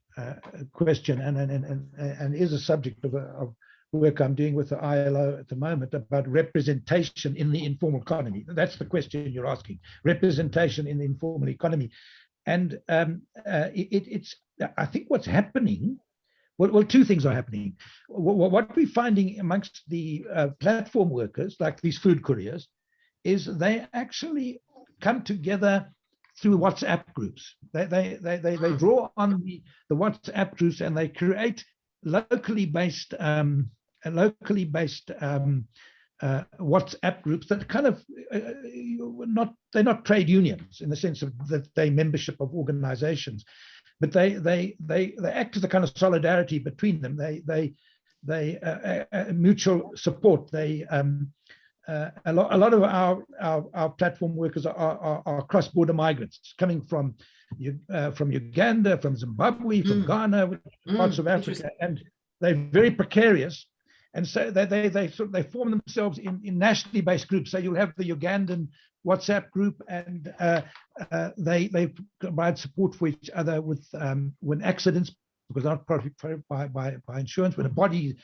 question, and is a subject of work I'm doing with the ILO at the moment about representation in the informal economy. That's the question you're asking, representation in the informal economy. And it's, I think what's happening, well, two things are happening. What we're finding amongst the platform workers, like these food couriers, is they actually come together through WhatsApp groups. They draw on the WhatsApp groups, and they create locally based WhatsApp groups that kind of they're not trade unions in the sense of that they membership of organizations, but they act as a kind of solidarity between them. They mutual support. They a lot of our platform workers are cross-border migrants coming from Uganda, from Zimbabwe, from Ghana, parts of Africa, and they're very precarious. And so they form themselves in nationally based groups. So you'll have the Ugandan WhatsApp group, and they provide support for each other with when accidents, because they're not covered by insurance. When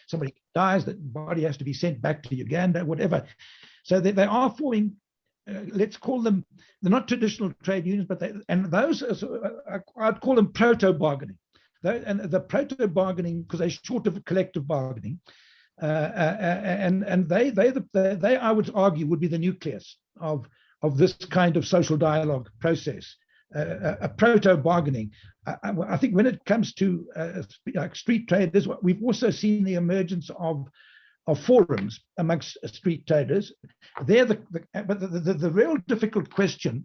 somebody dies, that body has to be sent back to Uganda, whatever. So they are forming, let's call them, they're not traditional trade unions, but those I'd call them proto-bargaining. And the proto-bargaining, because they're short of collective bargaining, and they I would argue would be the nucleus of this kind of social dialogue process, a proto-bargaining. I think when it comes to like street traders, we've also seen the emergence of forums amongst street traders. They're but the real difficult question,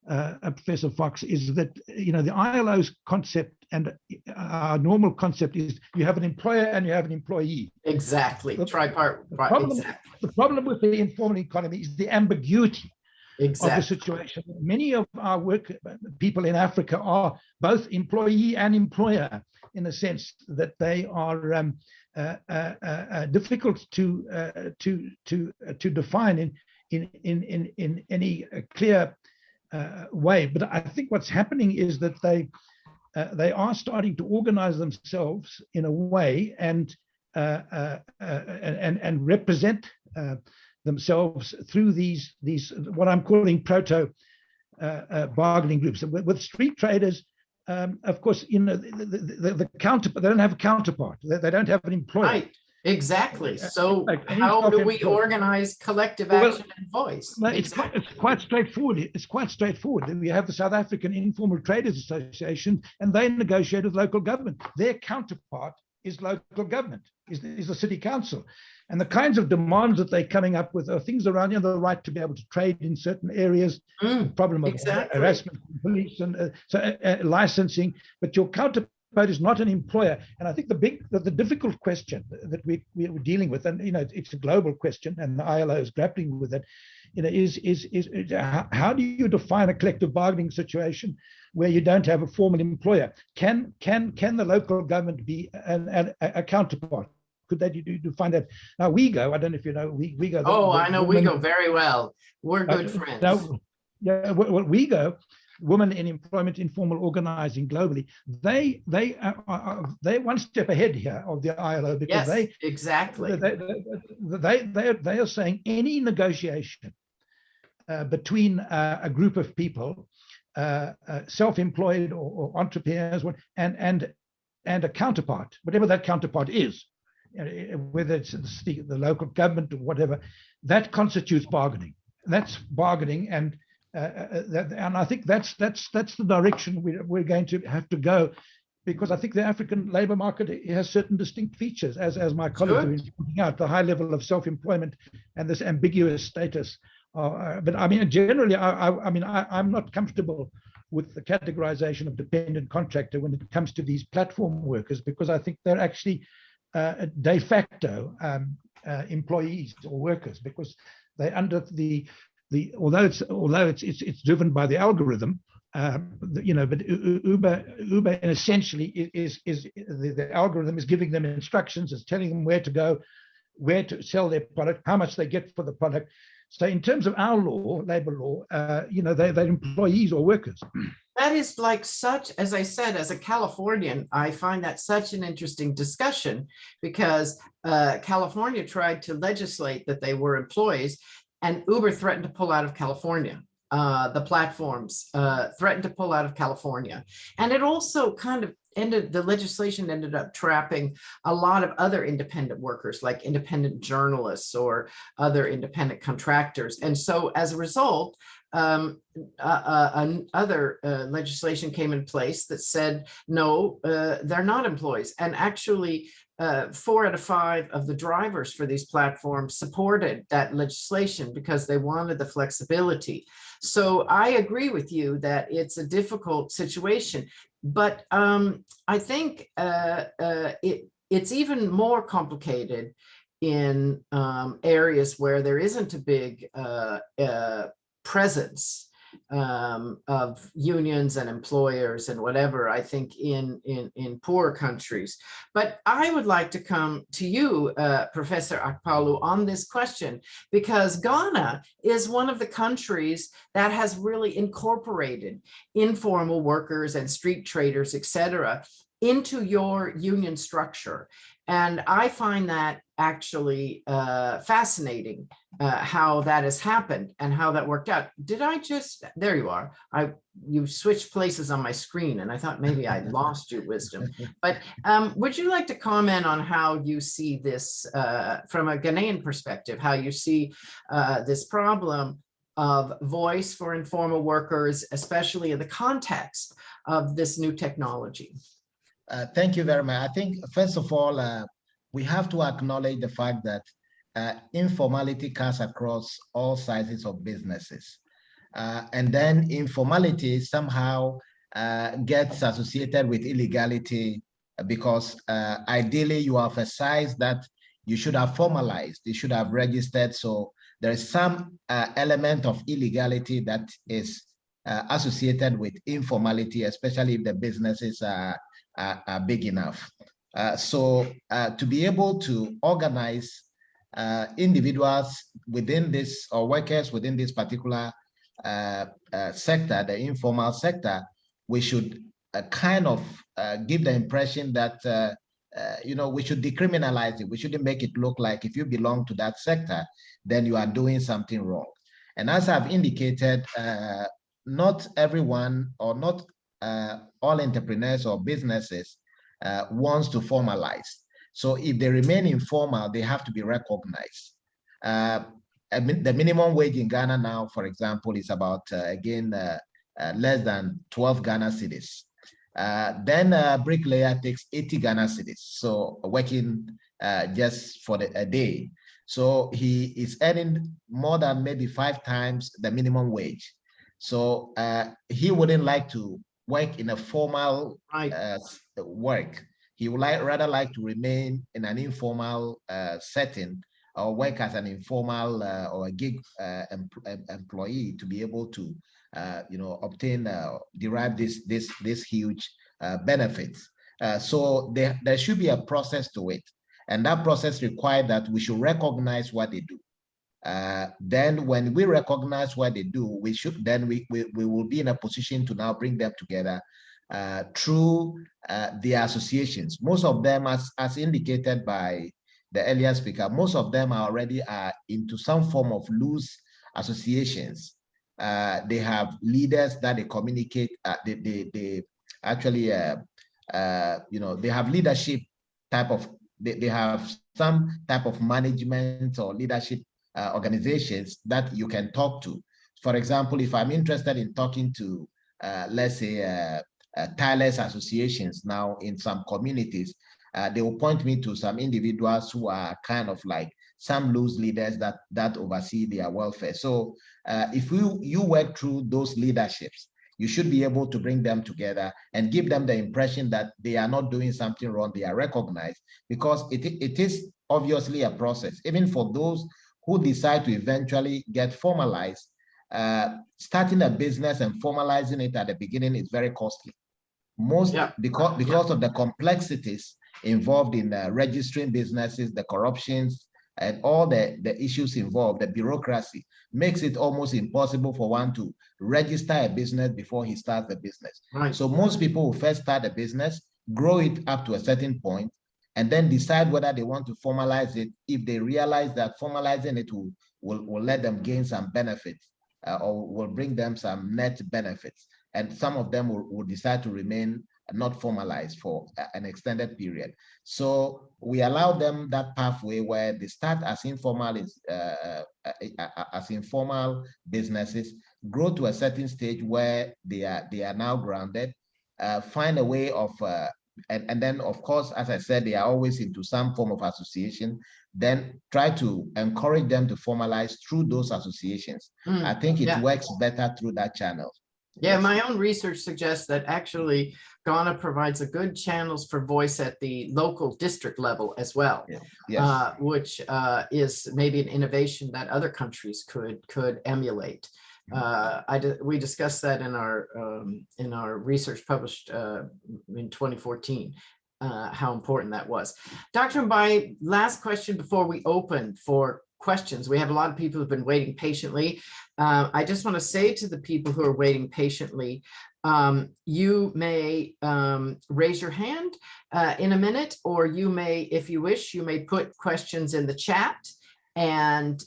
Professor Fox, is that the ILO's concept and our normal concept is you have an employer and you have an employee. Exactly. The problem with the informal economy is the ambiguity of the situation. Many of our people in Africa are both employee and employer, in a sense that they are difficult to define in any clear way. But I think what's happening is that they are starting to organize themselves in a way and represent themselves through these what I'm calling proto bargaining groups. With street traders, of course, the counterpart, they don't have a counterpart. They don't have an employer. Right. Exactly. So how do we organize collective action and voice? No, it's quite straightforward. It's quite straightforward. We have the South African Informal Traders Association, and they negotiate with local government. Their counterpart is local government, is the city council. And the kinds of demands that they're coming up with are things around the right to be able to trade in certain areas, problem of harassment, police, and licensing. But your counterpart is not an employer. And I think the difficult question that we're dealing with, and it's a global question, and the ILO is grappling with it, is how do you define a collective bargaining situation where you don't have a formal employer? Can the local government be a counterpart? Could that you define that? Now WeGo, I don't know if you know WeGo. I know WeGo very well. We're good friends. WeGo, Women in Employment Informal Organizing globally, they're one step ahead here of the ILO, because they are saying any negotiation between a group of people, self-employed or entrepreneurs, and a counterpart, whatever that counterpart is, whether it's the local government or whatever, that constitutes bargaining. That's bargaining, and I think that's the direction we're going to have to go, because I think the African labor market has certain distinct features, as my colleagues have been pointing out, the high level of self-employment and this ambiguous status. But I mean, generally, I'm not comfortable with the categorization of dependent contractor when it comes to these platform workers, because I think they're actually de facto employees or workers, because they under although it's driven by the algorithm, but Uber essentially is the algorithm is giving them instructions, is telling them where to go, where to sell their product, how much they get for the product. So in terms of our law, labor law, they're employees or workers. That is like such, as I said, as a Californian, I find that such an interesting discussion, because California tried to legislate that they were employees, and Uber threatened to pull out of California. The platforms threatened to pull out of California. And it also kind of the legislation ended up trapping a lot of other independent workers, like independent journalists or other independent contractors. And so as a result, other legislation came in place that said, no, they're not employees. And actually, 4 out of 5 of the drivers for these platforms supported that legislation because they wanted the flexibility. So I agree with you that it's a difficult situation, but I think it's even more complicated in areas where there isn't a big presence of unions and employers and whatever, I think in poorer countries. But I would like to come to you, Professor Akpalu, on this question, because Ghana is one of the countries that has really incorporated informal workers and street traders, etc., into your union structure. And I find that actually fascinating, how that has happened and how that worked out. Did I just, there you are. You switched places on my screen and I thought maybe I lost you, Wisdom. But would you like to comment on how you see this from a Ghanaian perspective, how you see this problem of voice for informal workers, especially in the context of this new technology? Thank you very much. I think, first of all, we have to acknowledge the fact that informality cuts across all sizes of businesses. And then informality somehow gets associated with illegality because ideally you have a size that you should have formalized, you should have registered. So there is some element of illegality that is associated with informality, especially if the businesses are big enough. So to be able to organize individuals within this or workers within this particular sector, the informal sector, we should kind of give the impression that we should decriminalize it. We shouldn't make it look like if you belong to that sector, then you are doing something wrong. And as I've indicated, not everyone or not all entrepreneurs or businesses wants to formalize. So if they remain informal, they have to be recognized. The minimum wage in Ghana now, for example, is about, less than 12 Ghana cedis. Then a bricklayer takes 80 Ghana cedis, so working just for a day. So he is earning more than maybe 5 times the minimum wage. So he wouldn't like to work in a formal work. He would rather like to remain in an informal setting or work as an informal or a gig employee to be able to obtain derive this huge benefits. So there should be a process to it, and that process requires that we should recognize what they do. Then when we recognize what they do, we will be in a position to now bring them together through the associations. Most of them, as indicated by the earlier speaker, most of them already are into some form of loose associations. They have leaders that they communicate. They actually, they have leadership type of they have some type of management or leadership organizations that you can talk to. For example, if I'm interested in talking to, let's say, tilers associations now in some communities, they will point me to some individuals who are kind of like some loose leaders that oversee their welfare. So if you work through those leaderships, you should be able to bring them together and give them the impression that they are not doing something wrong, they are recognized, because it is obviously a process. Even for those who decide to eventually get formalized, starting a business and formalizing it at the beginning is very costly. Because of the complexities involved in registering businesses, the corruptions, and all the issues involved, the bureaucracy makes it almost impossible for one to register a business before he starts the business. Right. So most people will first start a business, grow it up to a certain point, and then decide whether they want to formalize it if they realize that formalizing it will let them gain some benefits or will bring them some net benefits. And some of them will decide to remain not formalized for an extended period. So we allow them that pathway where they start as informal businesses, grow to a certain stage where they are now grounded, find a way of and then, of course, as I said, they are always into some form of association, then try to encourage them to formalize through those associations. I think it works better through that channel. Yeah, Yes. my own research suggests that actually Ghana provides a good channels for voice at the local district level as well, Yes. which is maybe an innovation that other countries could emulate. We discussed that in our research published in 2014, how important that was. Dr. Mbai, last question before we open for questions. We have a lot of people who've been waiting patiently. I just want to say to the people who are waiting patiently, you may raise your hand in a minute, or you may, if you wish, you may put questions in the chat, and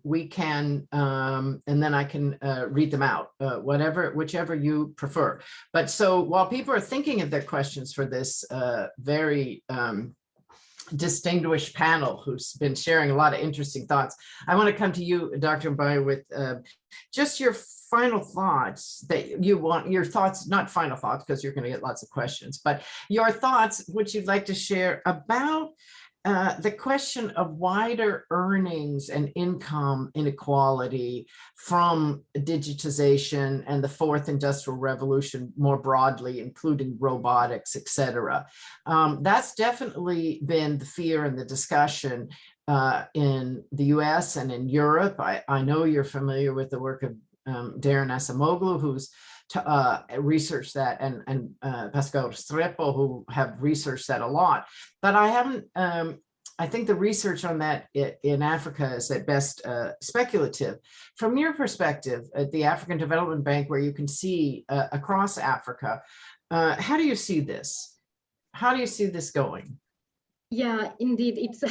we can, and then I can read them out, whichever you prefer. But so while people are thinking of their questions for this very distinguished panel who's been sharing a lot of interesting thoughts, I want to come to you, Dr. Mbai, with just your final thoughts that you want, your thoughts, not final thoughts, because you're going to get lots of questions, but your thoughts, which you'd like to share about the question of wider earnings and income inequality from digitization and the fourth industrial revolution more broadly, including robotics, et cetera. That's definitely been the fear and the discussion in the US and in Europe. I know you're familiar with the work of Darren Acemoglu, who's researched that, and Pascal Restrepo, who have researched that a lot. But I haven't, I think the research on that in Africa is at best speculative. From your perspective at the African Development Bank, where you can see across Africa, how do you see this? How do you see this going? Yeah, indeed, it's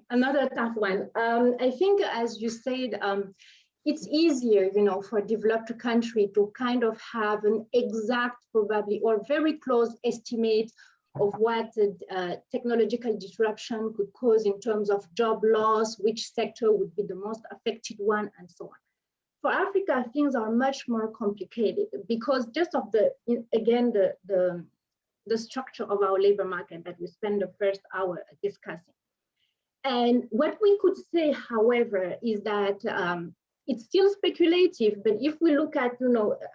another tough one. I think, as you said, it's easier, for a developed country to kind of have an exact, probably, or very close estimate of what technological disruption could cause in terms of job loss, which sector would be the most affected one, and so on. For Africa, things are much more complicated because just of the structure of our labor market that we spend the first hour discussing. And what we could say, however, is that it's still speculative, but if we look at,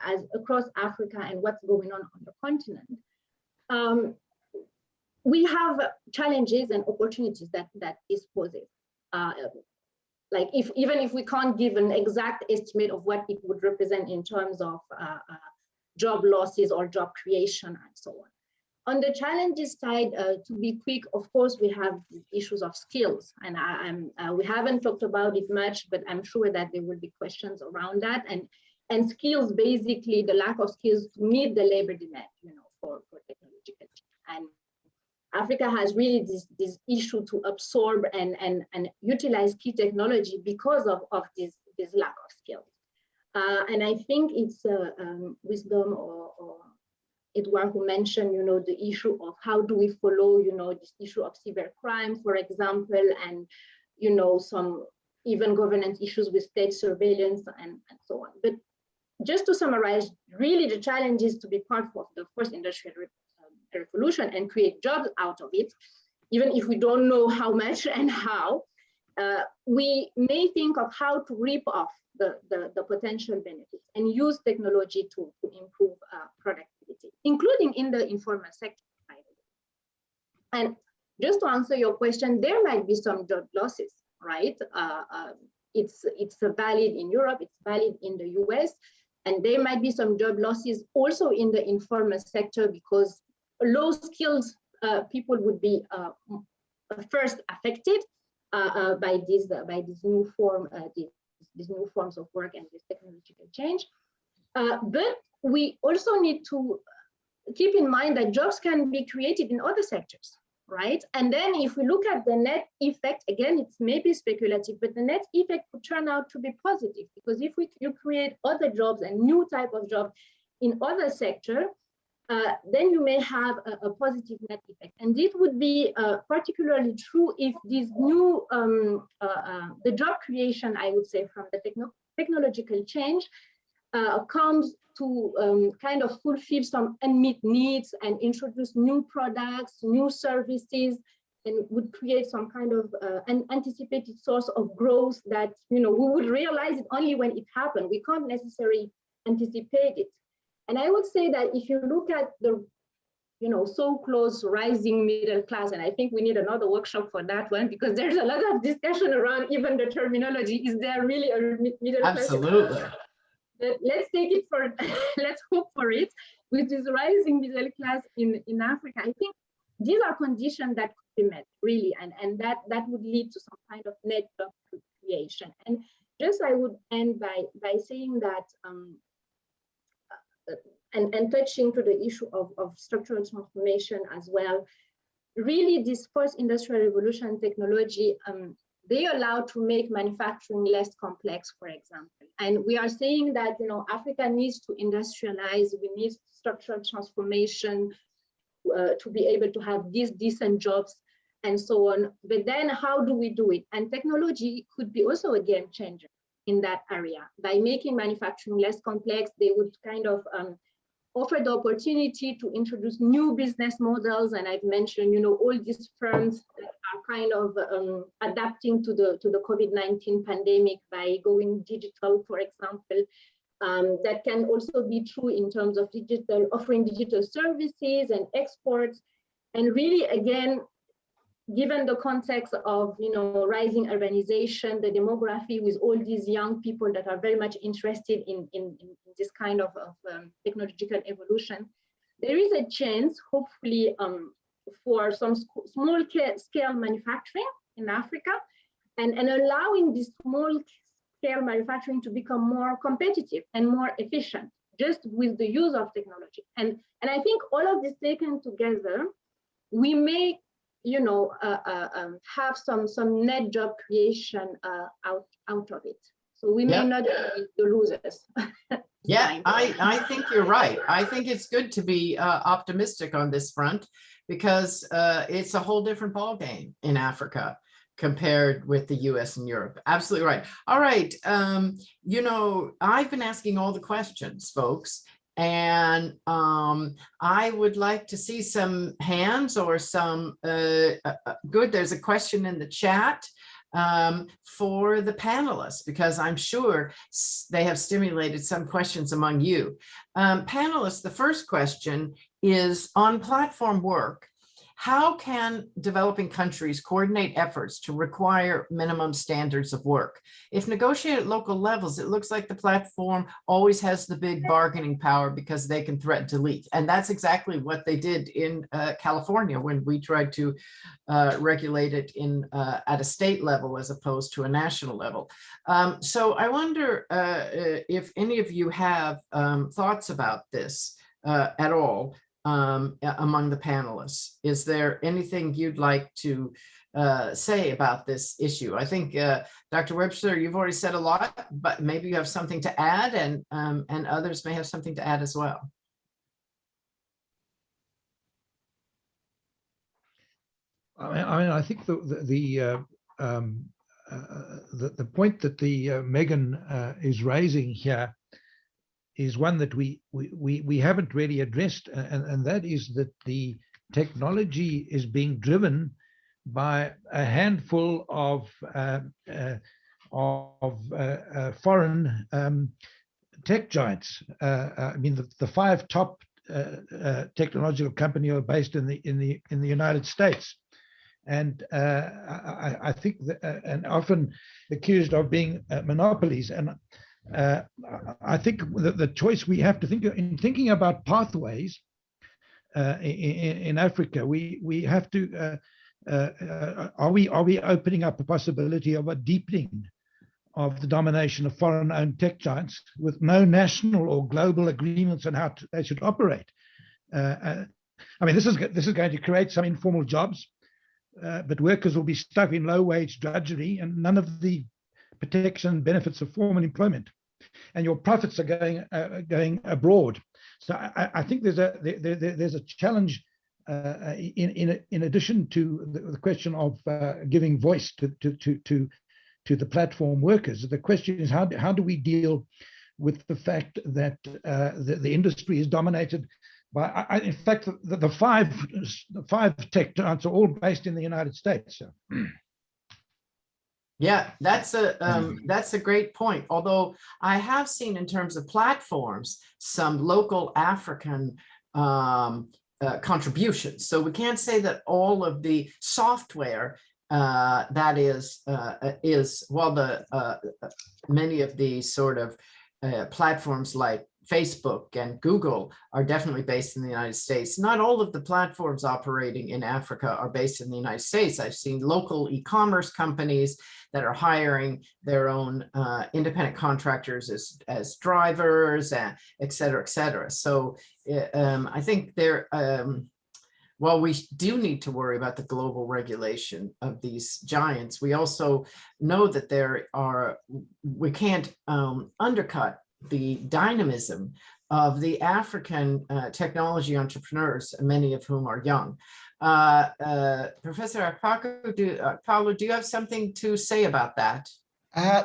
as across Africa and what's going on the continent, we have challenges and opportunities that this poses. Like even if we can't give an exact estimate of what it would represent in terms of job losses or job creation and so on. On the challenges side, to be quick, of course, we have issues of skills, and we haven't talked about it much, but I'm sure that there will be questions around that. And skills, basically, the lack of skills to meet the labor demand, for technological. And Africa has really this issue to absorb and utilize key technology because of this lack of skills. And I think it's wisdom or Edouard, who mentioned, the issue of how do we follow, this issue of cybercrime, for example, and, some even governance issues with state surveillance and so on. But just to summarize, really the challenge is to be part of the fourth industrial revolution and create jobs out of it, even if we don't know how much and how. We may think of how to reap off the potential benefits and use technology to improve productivity, including in the informal sector. And just to answer your question, there might be some job losses, right? It's valid in Europe, it's valid in the US, and there might be some job losses also in the informal sector because low skills people would be first affected by these new forms of work and this technological change. But we also need to keep in mind that jobs can be created in other sectors, right? And then if we look at the net effect, again, it's maybe speculative, but the net effect could turn out to be positive, because if you create other jobs and new type of jobs in other sector, then you may have a positive net effect. And this would be particularly true if these new, the job creation, I would say, from the technological change comes to kind of fulfill some unmet needs and introduce new products, new services, and would create some kind of an anticipated source of growth that, we would realize it only when it happened. We can't necessarily anticipate it. And I would say that if you look at the, so-called rising middle class, and I think we need another workshop for that one, because there's a lot of discussion around even the terminology. Is there really a middle class? Absolutely. But let's take it for, let's hope for it. With this rising middle class in Africa, I think these are conditions that could be met, really, and that would lead to some kind of net job creation. And just I would end by saying that, and touching to the issue of structural transformation as well, really this post-industrial revolution technology, they allow to make manufacturing less complex, for example. And we are saying that, Africa needs to industrialize, we need structural transformation to be able to have these decent jobs and so on. But then how do we do it? And technology could be also a game changer in that area. By making manufacturing less complex, they would kind of offer the opportunity to introduce new business models. And I've mentioned, all these firms that are kind of adapting to the COVID-19 pandemic by going digital, for example. That can also be true in terms of offering digital services and exports. And really, again, given the context of rising urbanization, the demography with all these young people that are very much interested in this kind of technological evolution, there is a chance, hopefully, for some small scale manufacturing in Africa, and allowing this small scale manufacturing to become more competitive and more efficient, just with the use of technology. And I think all of this taken together, we may have some net job creation out of it. So we may not be the losers. Yeah, I think you're right. I think it's good to be optimistic on this front, because it's a whole different ballgame in Africa compared with the US and Europe. Absolutely right. All right. I've been asking all the questions, folks. And I would like to see some hands or some, good, there's a question in the chat for the panelists, because I'm sure they have stimulated some questions among you. Panelists, the first question is on platform work. How can developing countries coordinate efforts to require minimum standards of work? If negotiated at local levels, it looks like the platform always has the big bargaining power because they can threaten to leave. And that's exactly what they did in California when we tried to regulate it at a state level as opposed to a national level. So I wonder if any of you have thoughts about this at all. Among the panelists. Is there anything you'd like to say about this issue? I think, Dr. Webster, you've already said a lot, but maybe you have something to add, and others may have something to add as well. I think the point that the Megan is raising here is one that we haven't really addressed, and that is that the technology is being driven by a handful of foreign tech giants. I mean, the 5 top technological companies are based in the United States, and I think and often accused of being monopolies. And I think the choice we have to think of in thinking about pathways in Africa, we have to are we opening up a possibility of a deepening of the domination of foreign-owned tech giants with no national or global agreements on how they should operate? I mean, this is going to create some informal jobs, but workers will be stuck in low-wage drudgery and none of the protection and benefits of formal employment, and your profits are going abroad. So I think there's a challenge in addition to the question of giving voice to the platform workers. The question is how do we deal with the fact that the industry is dominated by, in fact, the five tech giants are all based in the United States. So. Yeah, that's a great point. Although I have seen in terms of platforms some local African contributions. So we can't say that all of the software that is well, the many of these sort of platforms like Facebook and Google are definitely based in the United States. Not all of the platforms operating in Africa are based in the United States. I've seen local e-commerce companies that are hiring their own independent contractors as drivers, et cetera, et cetera. So I think while we do need to worry about the global regulation of these giants, we also know that we can't undercut the dynamism of the African technology entrepreneurs, many of whom are young. Professor Paulo, do you have something to say about that?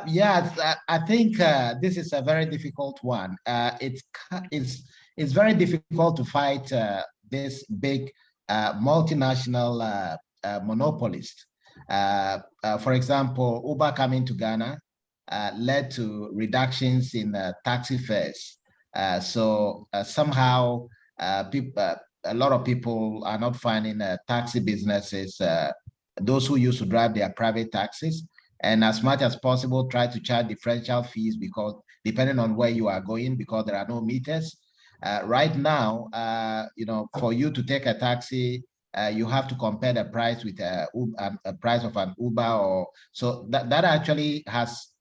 Yes, I think this is a very difficult one. It's very difficult to fight this big multinational monopolist. For example, Uber coming to Ghana led to reductions in taxi fares. So somehow a lot of people are not finding taxi businesses, those who used to drive their private taxis, and as much as possible try to charge differential fees, because depending on where you are going, because there are no meters. Right now, for you to take a taxi, you have to compare the price with a price of an Uber, or so that actually has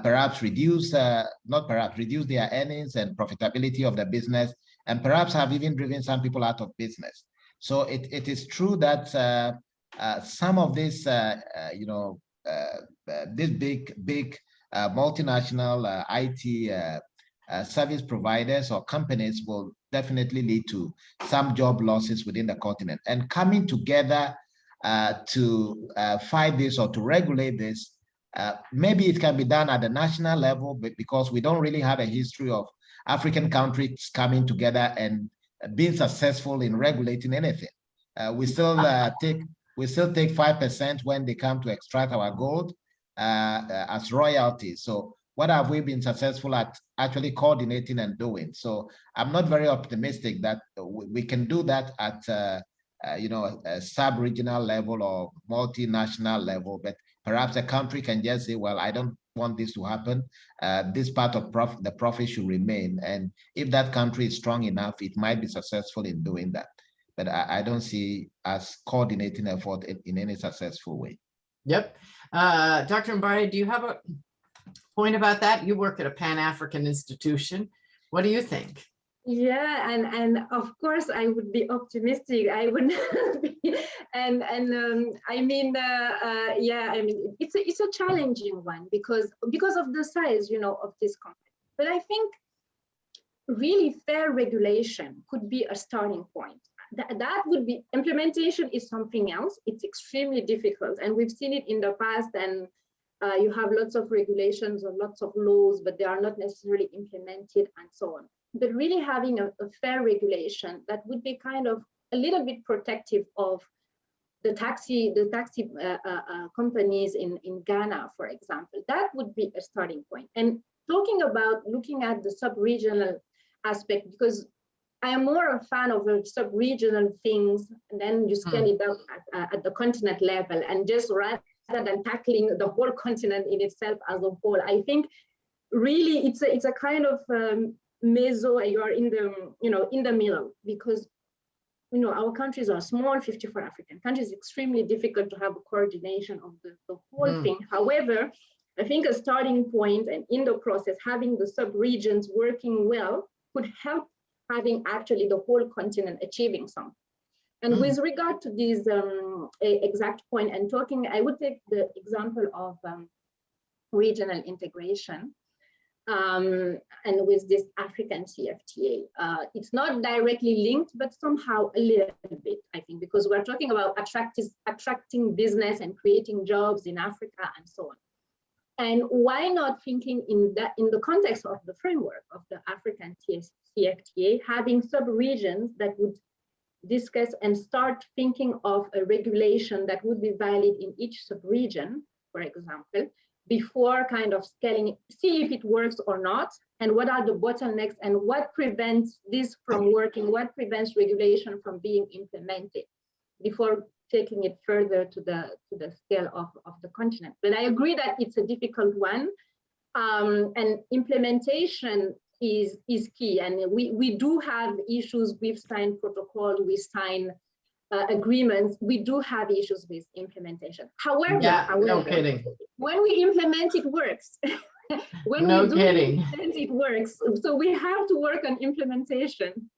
perhaps reduced their earnings and profitability of the business, and perhaps have even driven some people out of business. So it is true that some of this, this big multinational IT service providers or companies will definitely lead to some job losses within the continent. And coming together to fight this or to regulate this, maybe it can be done at the national level, but because we don't really have a history of African countries coming together and being successful in regulating anything. We still take 5% when they come to extract our gold as royalties. So what have we been successful at actually coordinating and doing? So I'm not very optimistic that we can do that at a sub-regional level or multinational level, but perhaps a country can just say, well, I don't want this to happen. This part of the profit should remain. And if that country is strong enough, it might be successful in doing that. But I don't see us coordinating effort in any successful way. Yep. Dr. Mbari, do you have a point about that? You work at a Pan-African institution. What do you think? Yeah, and of course I would be optimistic. I would be, and I mean, yeah, I mean it's a challenging one because of the size, of this company. But I think really fair regulation could be a starting point. that would be, implementation is something else. It's extremely difficult, and we've seen it in the past, and you have lots of regulations or lots of laws, but they are not necessarily implemented and so on. But really having a fair regulation that would be kind of a little bit protective of the taxi companies in Ghana, for example, that would be a starting point. And talking about looking at the sub-regional aspect, because I am more a fan of the sub-regional things, and then you scale it up at the continent level, and just rather than tackling the whole continent in itself as a whole, I think really it's a kind of meso. You are in the middle, because our countries are small, 54 African countries, extremely difficult to have a coordination of the whole thing. However, I think a starting point, and in the process, having the sub-regions working well could help having actually the whole continent achieving something. And with regard to this exact point and talking, I would take the example of regional integration. And with this African CFTA, it's not directly linked, but somehow a little bit, I think, because we're talking about attracting business and creating jobs in Africa and so on. And why not thinking in the context of the framework of the African CFTA, having sub-regions that would discuss and start thinking of a regulation that would be valid in each sub-region, for example, before kind of scaling it, see if it works or not, and what are the bottlenecks and what prevents this from working, what prevents regulation from being implemented before taking it further to the scale of the continent. But I agree that it's a difficult one, and implementation is key. And we do have issues. We've signed protocols, we sign agreements. We do have issues with implementation. However, no kidding. When we implement, it works. When no we do kidding. implement, it works. So we have to work on implementation.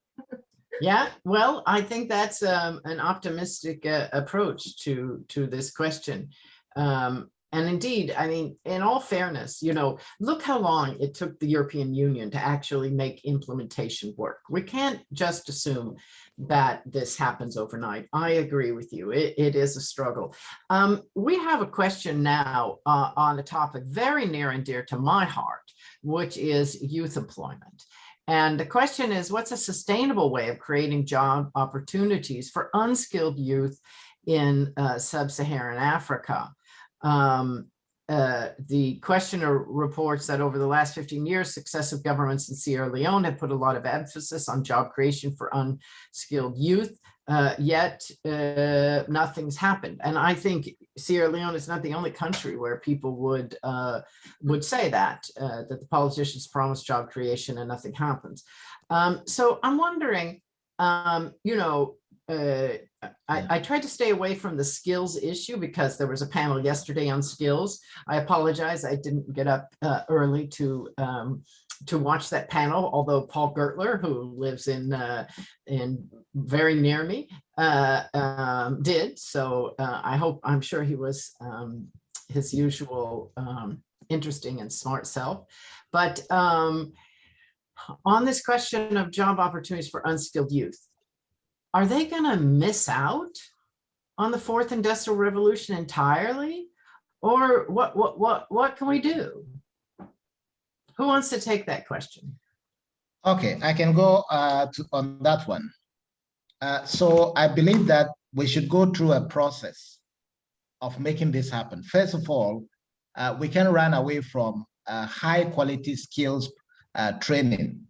Yeah, well, I think that's an optimistic approach to this question. And indeed, I mean, in all fairness, look how long it took the European Union to actually make implementation work. We can't just assume that this happens overnight. I agree with you. It is a struggle. We have a question now on a topic very near and dear to my heart, which is youth employment. And the question is, what's a sustainable way of creating job opportunities for unskilled youth in sub-Saharan Africa? The questioner reports that over the last 15 years, successive governments in Sierra Leone have put a lot of emphasis on job creation for unskilled youth, yet nothing's happened. And I think Sierra Leone is not the only country where people would say that the politicians promise job creation and nothing happens. So I'm wondering, I tried to stay away from the skills issue because there was a panel yesterday on skills. I apologize, I didn't get up early to watch that panel, although Paul Gertler, who lives in very near me, did. So I'm sure he was his usual interesting and smart self. But on this question of job opportunities for unskilled youth, are they going to miss out on the fourth industrial revolution entirely? Or what can we do? Who wants to take that question? Okay, I can go on that one. So I believe that we should go through a process of making this happen. First of all, we can run away from high quality skills training.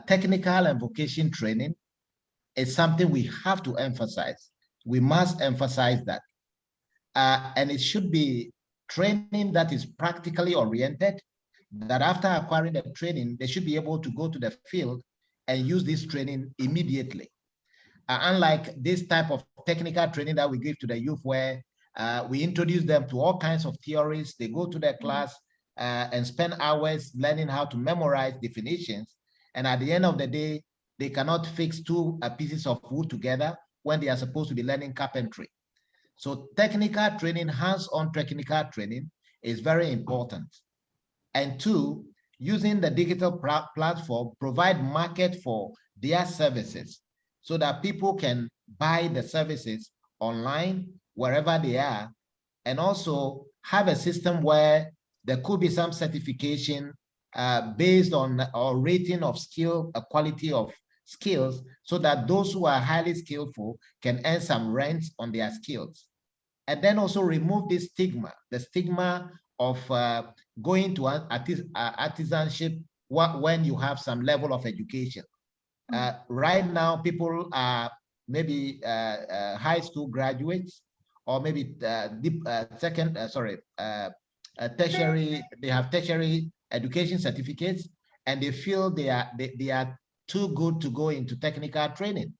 Technical and vocation training is something we have to emphasize. We must emphasize that. And it should be training that is practically oriented, that after acquiring the training, they should be able to go to the field and use this training immediately. Unlike this type of technical training that we give to the youth, where we introduce them to all kinds of theories, they go to their class and spend hours learning how to memorize definitions. And at the end of the day, they cannot fix two pieces of wood together when they are supposed to be learning carpentry. So technical training, hands-on technical training is very important. And two, using the digital platform, provide market for their services so that people can buy the services online wherever they are, and also have a system where there could be some certification based on or rating of skill, a quality of skills, so that those who are highly skillful can earn some rent on their skills. And then also remove this stigma, the stigma of going to artisanship when you have some level of education. Right now, people are maybe high school graduates, or maybe tertiary. They have tertiary education certificates, and they feel they are too good to go into technical training.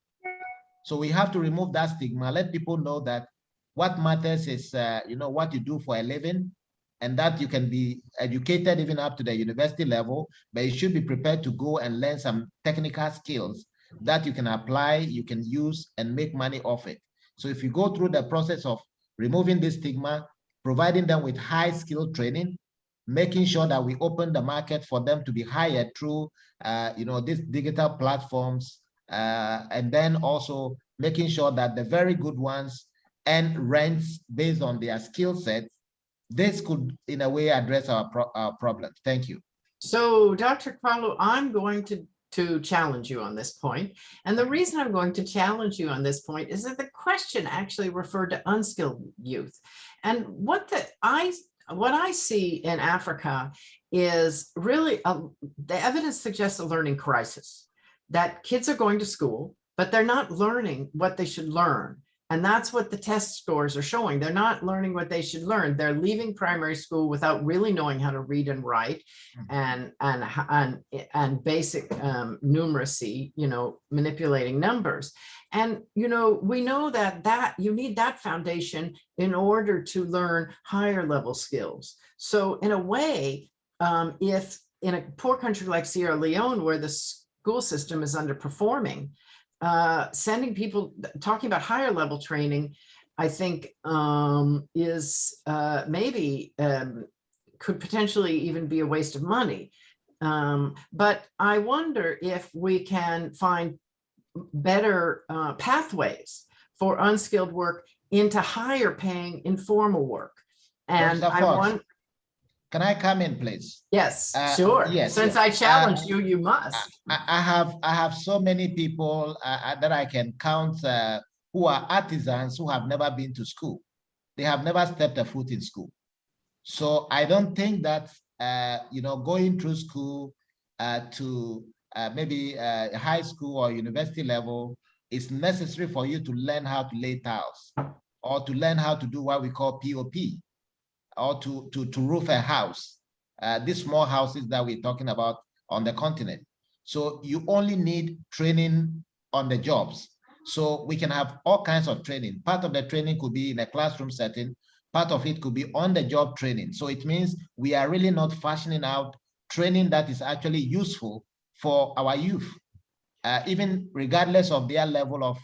So we have to remove that stigma. Let people know that what matters is what you do for a living, and that you can be educated even up to the university level, but you should be prepared to go and learn some technical skills that you can apply, you can use, and make money off it. So if you go through the process of removing this stigma, providing them with high skill training, making sure that we open the market for them to be hired through these digital platforms, and then also making sure that the very good ones earn rents based on their skill sets, this could in a way address our problems. Thank you. So Dr. Carlo, I'm going to challenge you on this point. And the reason I'm going to challenge you on this point is that the question actually referred to unskilled youth. And what I see in Africa is really, the evidence suggests a learning crisis, that kids are going to school, but they're not learning what they should learn. And that's what the test scores are showing. They're not learning what they should learn. They're leaving primary school without really knowing how to read and write, and basic numeracy, manipulating numbers. And we know that you need that foundation in order to learn higher level skills. So in a way, if in a poor country like Sierra Leone, where the school system is underperforming, sending people, talking about higher level training, I think is maybe could potentially even be a waste of money. But I wonder if we can find better pathways for unskilled work into higher paying informal work. And I want. Can I come in, please? Yes, sure. Yes. Since I challenged you, you must. I have so many people that I can count who are artisans who have never been to school. They have never stepped a foot in school. So I don't think that going through school to maybe high school or university level is necessary for you to learn how to lay tiles, or to learn how to do what we call POP, or to roof a house, these small houses that we're talking about on the continent. So you only need training on the jobs. So we can have all kinds of training. Part of the training could be in a classroom setting. Part of it could be on the job training. So it means we are really not fashioning out training that is actually useful for our youth, even regardless of their level of,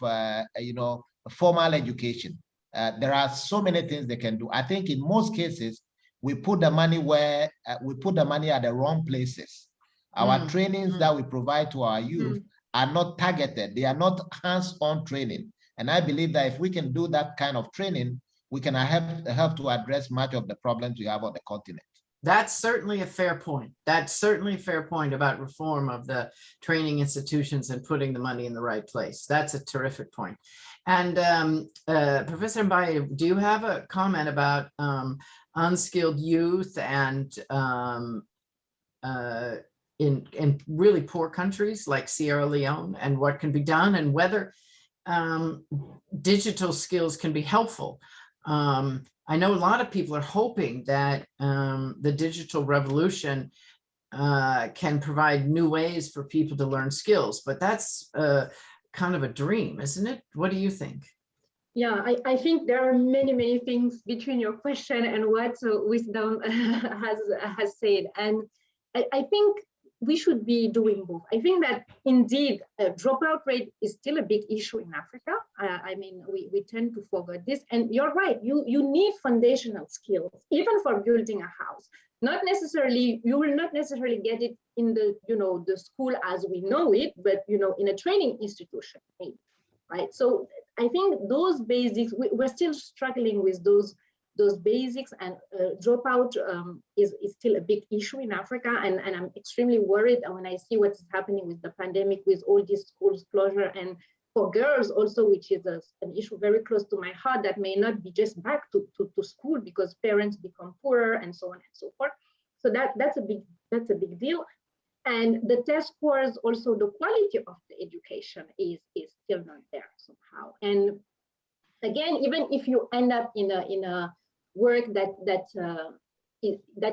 formal education. There are so many things they can do. I think in most cases, we put the money where we put the money at the wrong places. Our trainings that we provide to our youth are not targeted. They are not hands-on training. And I believe that if we can do that kind of training, we can help to address much of the problems we have on the continent. That's certainly a fair point. That's certainly a fair point about reform of the training institutions and putting the money in the right place. That's a terrific point. And Professor Mbaye, do you have a comment about unskilled youth and in really poor countries like Sierra Leone, and what can be done, and whether digital skills can be helpful? I know a lot of people are hoping that the digital revolution can provide new ways for people to learn skills, but that's kind of a dream, isn't it? What do you think? Yeah, I think there are many things between your question and what Wisdom has said. And I think we should be doing both. I think that indeed dropout rate is still a big issue in Africa. I mean, we tend to forget this. And you're right, you need foundational skills, even for building a house. Not necessarily, you will not necessarily get it in the, the school as we know it, but, in a training institution. right? So I think those basics, we're still struggling with those basics, and dropout is still a big issue in Africa, and I'm extremely worried when I see what's happening with the pandemic, with all these schools closure, and for girls also, which is an issue very close to my heart, that may not be just back to school because parents become poorer and so on and so forth. So that's a big deal. And the test scores, also the quality of the education is still not there somehow. And again, even if you end up in a work that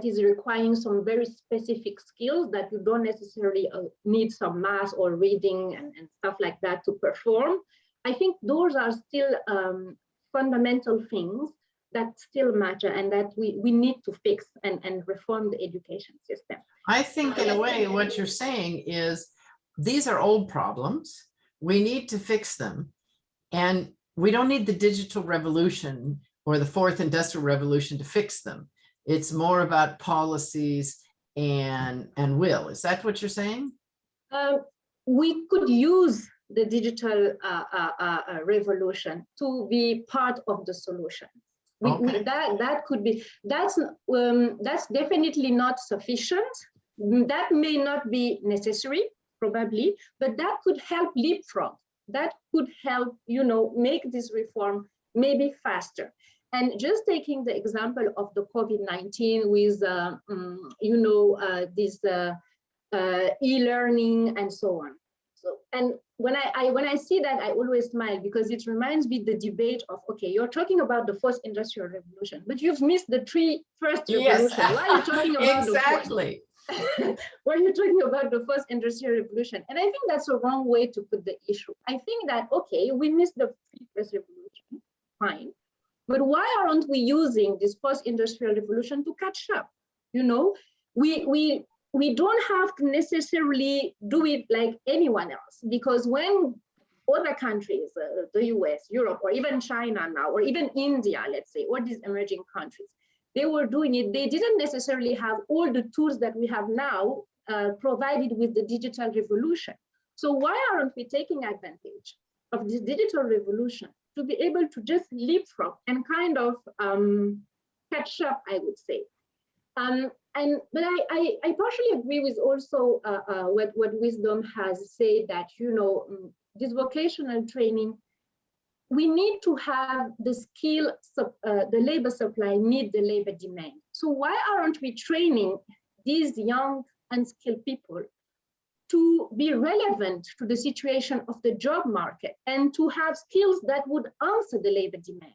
is requiring some very specific skills that you don't necessarily need some math or reading and stuff like that to perform, I think those are still fundamental things that still matter and that we need to fix and reform the education system. I think in a way what you're saying is these are old problems. We need to fix them. And we don't need the digital revolution or the fourth industrial revolution to fix them. It's more about policies and will. Is that what you're saying? We could use the digital revolution to be part of the solution. That could be, that's definitely not sufficient. That may not be necessary, probably, but that could help leapfrog. That could help, make this reform maybe faster. And just taking the example of the COVID-19 with, this e-learning and so on. So, and when I see that, I always smile because it reminds me the debate of, okay, you're talking about the fourth industrial revolution, but you've missed the first revolution. Yes. Why are you talking about exactly. Why are you talking about the first industrial revolution? And I think that's a wrong way to put the issue. I think that, okay, we missed the first revolution, fine. But why aren't we using this post-industrial revolution to catch up? We don't have to necessarily do it like anyone else, because when other countries, the US, Europe, or even China now, or even India, let's say, or these emerging countries, they were doing it, they didn't necessarily have all the tools that we have now provided with the digital revolution. So why aren't we taking advantage of this digital revolution to be able to just leapfrog and kind of catch up, I would say. But I partially agree with also what Wisdom has said, that, this vocational training, we need to have the skill, the labor supply meet the labor demand. So why aren't we training these young unskilled people to be relevant to the situation of the job market and to have skills that would answer the labor demand?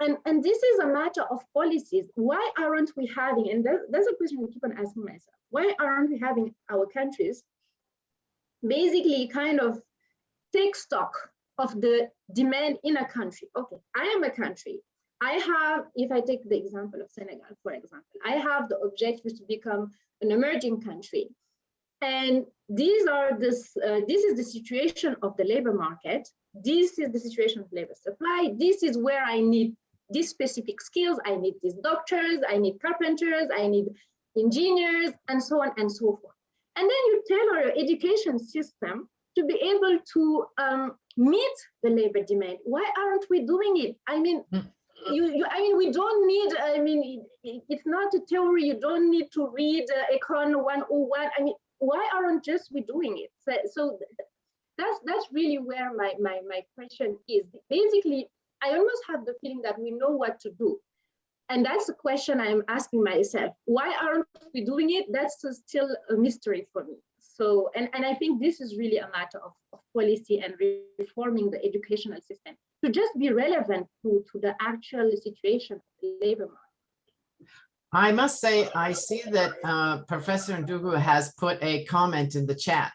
And this is a matter of policies. Why aren't we having, and that's a question I keep on asking myself, why aren't we having our countries basically kind of take stock of the demand in a country? Okay, I am a country. I have, if I take the example of Senegal, for example, I have the objective to become an emerging country. And this is the situation of the labor market. This is the situation of labor supply. This is where I need these specific skills. I need these doctors, I need carpenters, I need engineers, and so on and so forth. And then you tailor your education system to be able to meet the labor demand. Why aren't we doing it? I mean, we don't need, it's not a theory. You don't need to read Econ 101. I mean, why aren't just we doing it? So that's really where my question is. Basically, I almost have the feeling that we know what to do. And that's the question I'm asking myself. Why aren't we doing it? That's still a mystery for me. So, and I think this is really a matter of policy and reforming the educational system to just be relevant to the actual situation of the labor market. I must say, I see that Professor Ndugu has put a comment in the chat.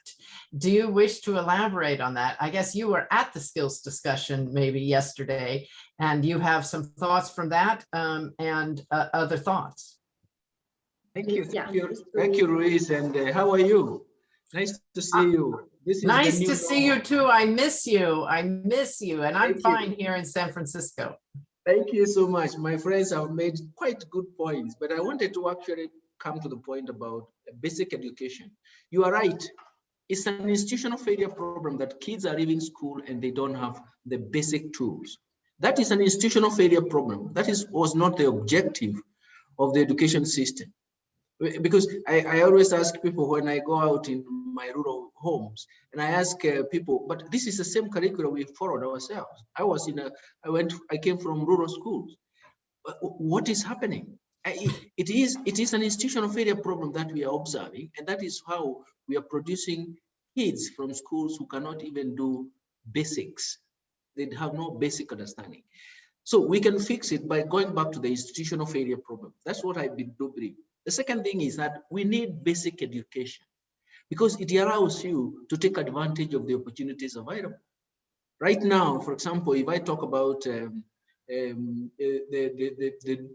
Do you wish to elaborate on that? I guess you were at the skills discussion maybe yesterday, and you have some thoughts from that and other thoughts. Thank you. Thank you, Ruiz. And how are you? Nice to see you. This is nice to see you too. I miss you. And I'm fine here in San Francisco. Thank you so much. My friends have made quite good points, but I wanted to actually come to the point about basic education. You are right. It's an institutional failure problem that kids are leaving school and they don't have the basic tools. That is an institutional failure problem. That was not the objective of the education system. Because I always ask people when I go out in my rural homes, and I ask people, but this is the same curriculum we followed ourselves. I came from rural schools. What is happening? It is an institutional failure problem that we are observing, and that is how we are producing kids from schools who cannot even do basics. They have no basic understanding. So we can fix it by going back to the institutional failure problem. That's what I do believe. The second thing is that we need basic education because it allows you to take advantage of the opportunities available. Right now, for example, if I talk about the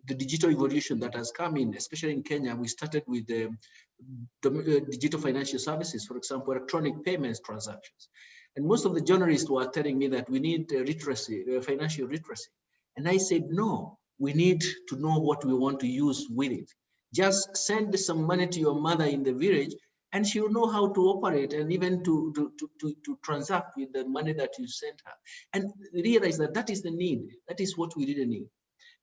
digital evolution that has come in, especially in Kenya, we started with the digital financial services, for example, electronic payments transactions. And most of the journalists were telling me that we need literacy, financial literacy. And I said, no, we need to know what we want to use with it. Just send some money to your mother in the village and she'll know how to operate and even to transact with the money that you sent her. And realize that that is the need. That is what we really need.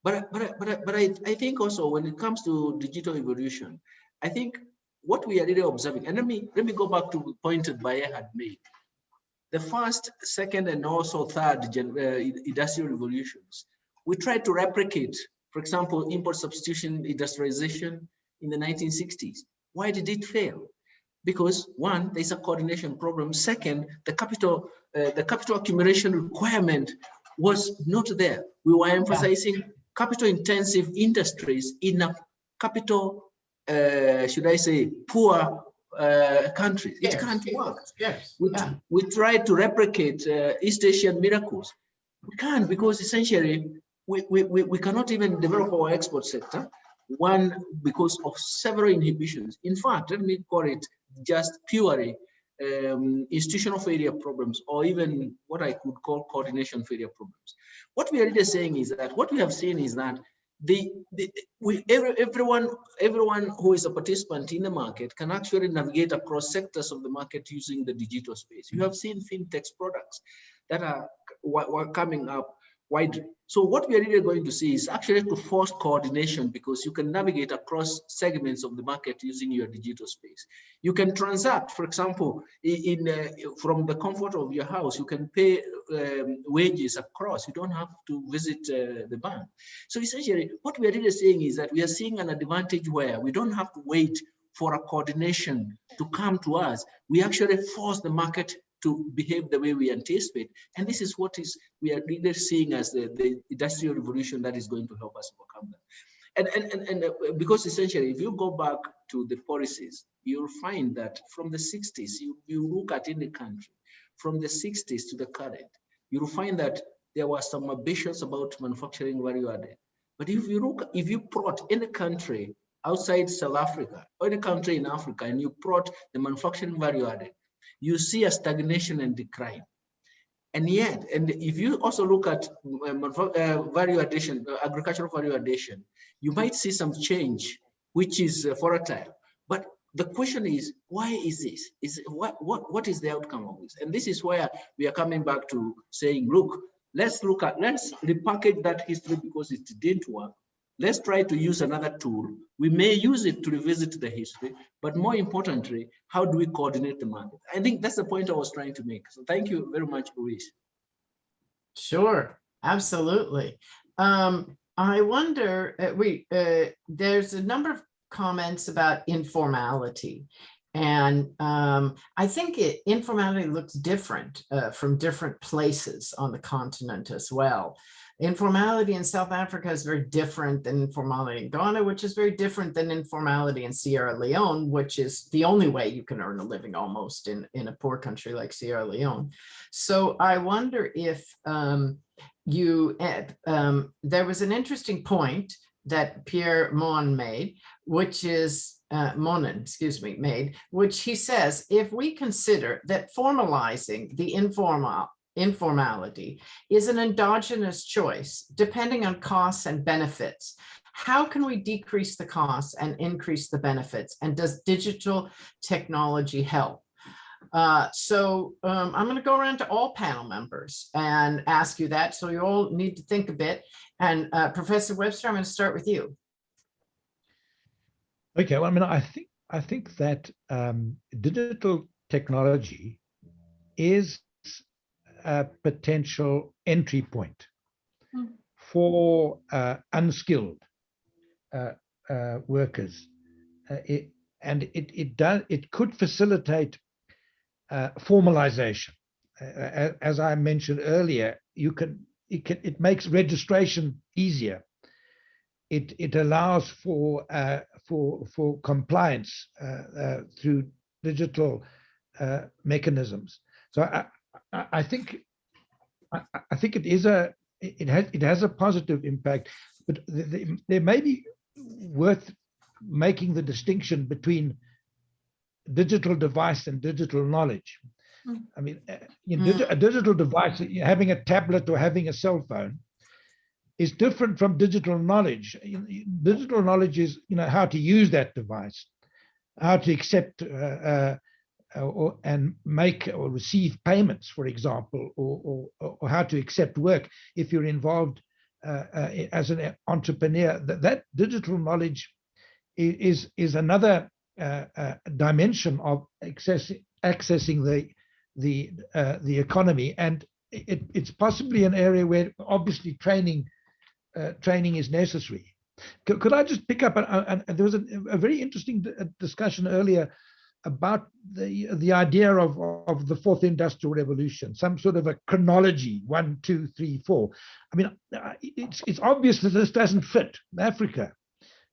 But I think also when it comes to digital evolution, I think what we are really observing, and let me go back to the point that Baye had made. The first, second, and also third industrial revolutions, we tried to replicate, for example, import substitution industrialization in the 1960s. Why did it fail? Because one, there's a coordination problem. Second, the capital accumulation requirement was not there. We were emphasizing capital intensive industries in a capital, should I say, poor countries. It can't work. Yes. We tried to replicate East Asian miracles. We can't, because essentially we cannot even develop our export sector. One, because of several inhibitions. In fact, let me call it just purely institutional failure problems, or even what I could call coordination failure problems. What we are really saying is that what we have seen is that everyone who is a participant in the market can actually navigate across sectors of the market using the digital space. You have seen fintech products that were coming up widely. So what we are really going to see is actually to force coordination, because you can navigate across segments of the market using your digital space. You can transact, for example, from the comfort of your house. You can pay wages across. You don't have to visit the bank. So essentially, what we are really saying is that we are seeing an advantage where we don't have to wait for a coordination to come to us. We actually force the market to behave the way we anticipate. And this is what we are really seeing as the industrial revolution that is going to help us overcome that. And because essentially, if you go back to the policies, you'll find that from the 60s, you look at any country, from the 60s to the current, you'll find that there were some ambitions about manufacturing value added. But if you plot any country outside South Africa, or any country in Africa, and you plot the manufacturing value added, you see a stagnation and decline. And yet, and if you also look at value addition, agricultural value addition, you might see some change, which is volatile. But the question is, why is this? What is the outcome of this? And this is where we are coming back to saying, look, let's repackage that history because it didn't work. Let's try to use another tool. We may use it to revisit the history, but more importantly, how do we coordinate the market? I think that's the point I was trying to make. So thank you very much, Luis. Sure, absolutely. I wonder, there's a number of comments about informality. And I think informality looks different from different places on the continent as well. Informality in South Africa is very different than informality in Ghana, which is very different than informality in Sierra Leone, which is the only way you can earn a living almost in a poor country like Sierra Leone. So I wonder if there was an interesting point that Pierre Mon made, which is which he says, if we consider that formalizing the informality is an endogenous choice, depending on costs and benefits, how can we decrease the costs and increase the benefits? And does digital technology help? I'm going to go around to all panel members and ask you that. So you all need to think a bit. And Professor Webster, I'm going to start with you. Okay, well, I mean, I think that digital technology is a potential entry point for unskilled workers. It could facilitate formalization. As I mentioned earlier, it makes registration easier. It allows for compliance through digital mechanisms. So I think it has a positive impact, but there may be worth making the distinction between digital device and digital knowledge. I mean, a digital device, having a tablet or having a cell phone, is different from digital knowledge. Digital knowledge is, how to use that device, how to accept and make or receive payments, for example, or how to accept work if you're involved as an entrepreneur. That digital knowledge is another dimension of accessing the economy, and it's possibly an area where obviously training is necessary. Could I just pick up? There was a very interesting discussion earlier about the idea of the fourth industrial revolution, some sort of a chronology, 1, 2, 3, 4. I mean, it's obvious that this doesn't fit Africa.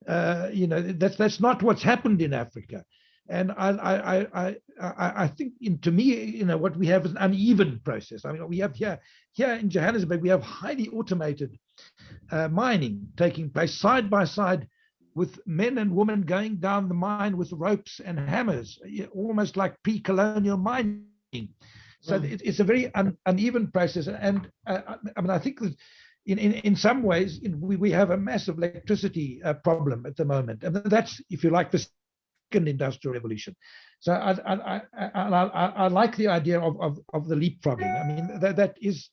That's not what's happened in Africa. And I think, to me, what we have is an uneven process. I mean, we have here in Johannesburg, we have highly automated mining taking place side by side with men and women going down the mine with ropes and hammers, almost like pre-colonial mining. So it's a very uneven process. And I mean, I think that in some ways, we have a massive electricity problem at the moment. And that's, if you like, the second industrial revolution. So I like the idea of the leapfrogging. I mean, that is,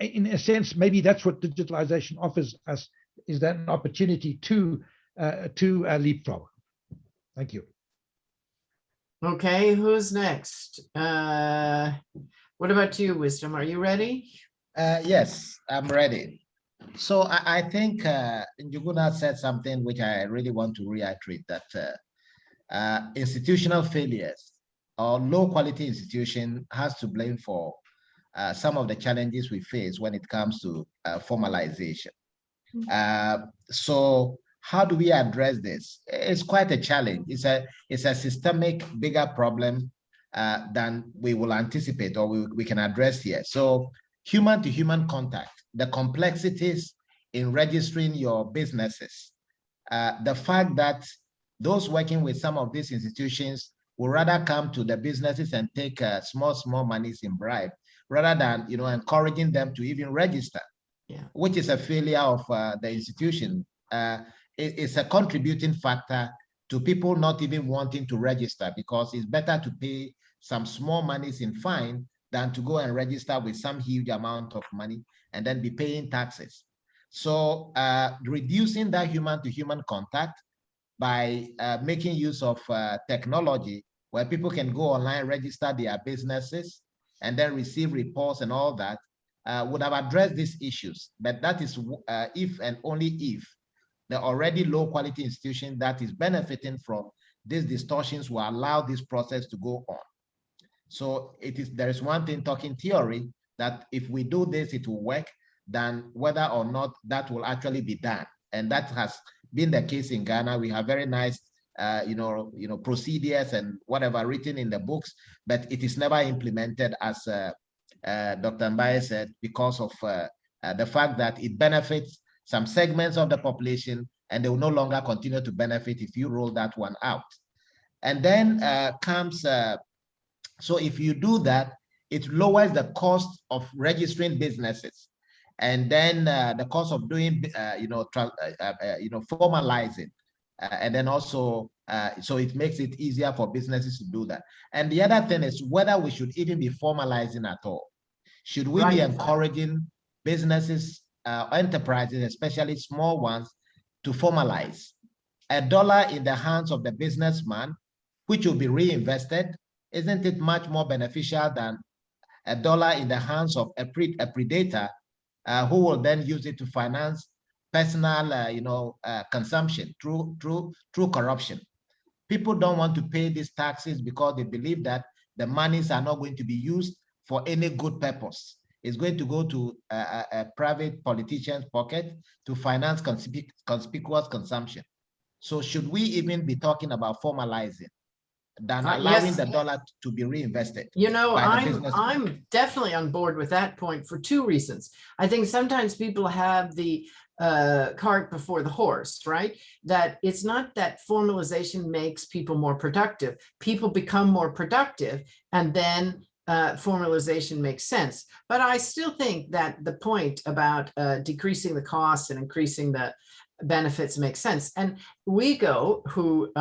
in a sense, maybe that's what digitalization offers us, is that an opportunity to leapfrog. Thank you. Okay, who's next? What about you, Wisdom? Are you ready? Yes, I'm ready. So I think Njuguna said something which I really want to reiterate, that institutional failures or low quality institution has to blame for some of the challenges we face when it comes to formalization. So how do we address this? It's quite a challenge. It's a systemic, bigger problem than we will anticipate or we can address here. So human-to-human contact, the complexities in registering your businesses, the fact that those working with some of these institutions will rather come to the businesses and take small monies in bribe, rather than encouraging them to even register, which is a failure of the institution. It's a contributing factor to people not even wanting to register, because it's better to pay some small monies in fine than to go and register with some huge amount of money and then be paying taxes. So reducing that human-to-human contact by making use of technology, where people can go online, register their businesses, and then receive reports and all that, would have addressed these issues. But that is if and only if the already low quality institution that is benefiting from these distortions will allow this process to go on. So there is one thing talking theory, that if we do this, it will work, than whether or not that will actually be done. And that has been the case in Ghana. We have very nice procedures and whatever written in the books, but it is never implemented, as Dr. Mbaye said, because of the fact that it benefits some segments of the population, and they will no longer continue to benefit if you roll that one out. And then so if you do that, it lowers the cost of registering businesses, and then the cost of doing, formalizing, and then also So it makes it easier for businesses to do that. And the other thing is whether we should even be formalizing at all. Should we be encouraging businesses, enterprises, especially small ones, to formalize? $1 in the hands of the businessman, which will be reinvested, isn't it much more beneficial than $1 in the hands of a predator who will then use it to finance personal, consumption through corruption? People don't want to pay these taxes because they believe that the monies are not going to be used for any good purpose. It's going to go to a private politician's pocket to finance conspicuous consumption. So should we even be talking about formalizing than allowing the dollar to be reinvested? You know, I'm definitely on board with that point for two reasons. I think sometimes people have the cart before the horse, right? That it's not that formalization makes people more productive. People become more productive, and then formalization makes sense. But I still think that the point about decreasing the costs and increasing the benefits makes sense. And WeGo, who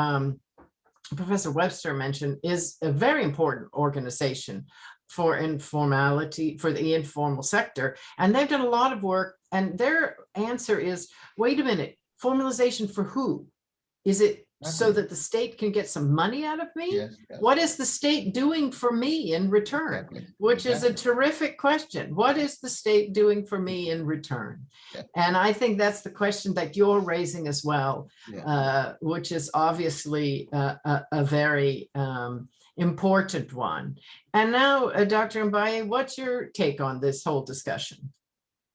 Professor Webster mentioned, is a very important organization for informality, for the informal sector. And they've done a lot of work, and their answer is, wait a minute, formalization for who? Is it so that the state can get some money out of me? Yes, yes. What is the state doing for me in return? Exactly. Which is a terrific question. What is the state doing for me in return? Yeah. And I think that's the question that you're raising as well, which is obviously a very important one. And now, Dr. Mbaye, what's your take on this whole discussion?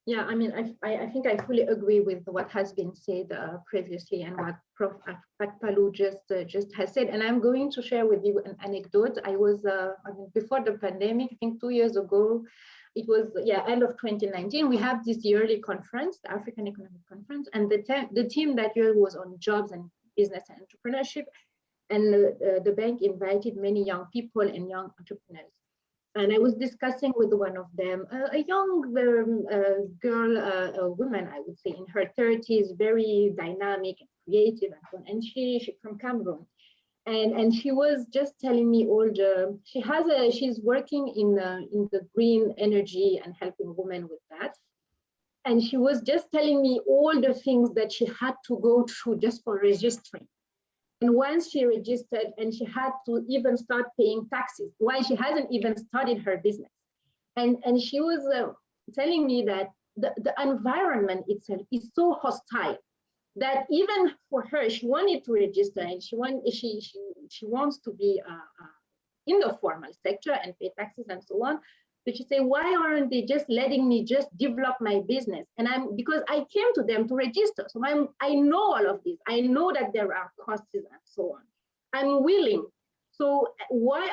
Yeah, I mean, I think I fully agree with what has been said previously and what Prof. Akpalu just has said. And I'm going to share with you an anecdote. I was, before the pandemic, I think 2 years ago, it was, end of 2019, we have this yearly conference, the African Economic Conference, and the team that year was on jobs and business and entrepreneurship. And the bank invited many young people and young entrepreneurs. And I was discussing with one of them, a young girl, a woman, I would say, in her 30s, very dynamic and creative, and she's from Cameroon. And she was just telling me she's working in the green energy and helping women with that. And she was just telling me all the things that she had to go through just for registering. And once she registered, and she had to even start paying taxes while she hasn't even started her business. And she was telling me that the environment itself is so hostile that even for her, she wanted to register, and she wants to be in the formal sector and pay taxes and so on. But she said, why aren't they just letting me just develop my business? And because I came to them to register. So I know all of this. I know that there are costs and so on. I'm willing. So why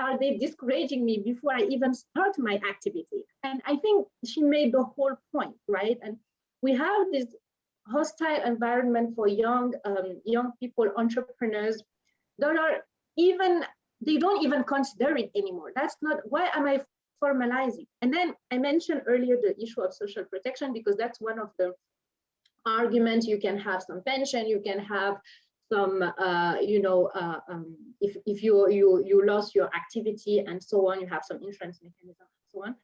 are they discouraging me before I even start my activity? And I think she made the whole point, right? And we have this hostile environment for young people, entrepreneurs, that are they don't even consider it anymore. That's not, why am I formalizing? And then I mentioned earlier the issue of social protection, because that's one of the arguments. You can have some pension, you can have some, if you lost your activity and so on, you have some insurance mechanism and so on.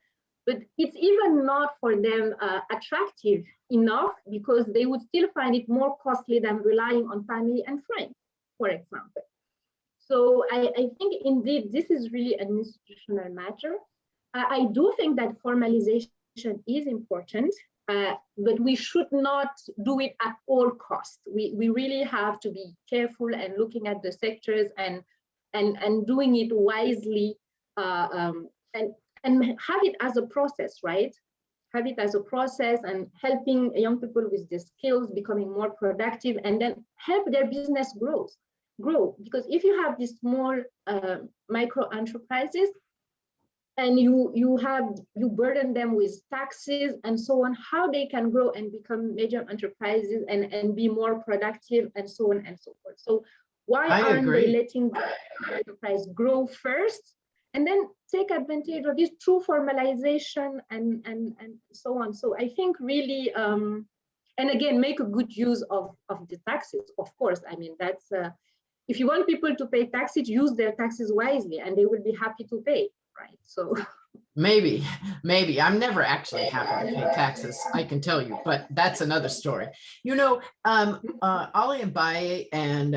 But it's even not for them attractive enough, because they would still find it more costly than relying on family and friends, for example. So I think indeed this is really an institutional matter. I do think that formalization is important, but we should not do it at all costs. We really have to be careful and looking at the sectors and doing it wisely, and have it as a process, right? Have it as a process and helping young people with the skills, becoming more productive, and then help their business grow. Because if you have these small micro enterprises, and you burden them with taxes and so on, how they can grow and become major enterprises and be more productive and so on and so forth. So why aren't they letting the enterprise grow first and then take advantage of this true formalization and so on? So I think really, and again, make a good use of the taxes, of course. I mean, that's if you want people to pay taxes, use their taxes wisely, and they will be happy to pay, right? So maybe I'm never actually happy to pay taxes, I can tell you, but that's another story. You know, Ali Mbaye and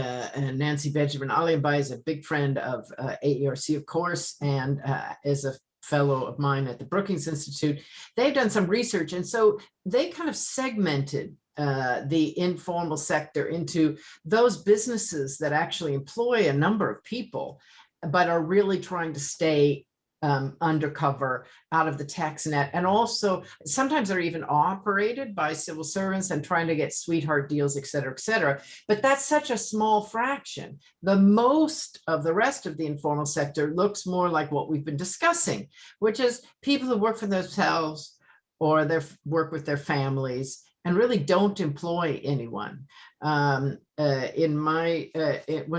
Nancy Benjamin. Ali Mbaye is a big friend of AERC, of course, and is a fellow of mine at the Brookings Institute. They've done some research, and so they kind of segmented the informal sector into those businesses that actually employ a number of people, but are really trying to stay undercover out of the tax net, and also sometimes they're even operated by civil servants and trying to get sweetheart deals, et cetera, et cetera. But that's such a small fraction. The most of the rest of the informal sector looks more like what we've been discussing, which is people who work for themselves or they work with their families and really don't employ anyone. When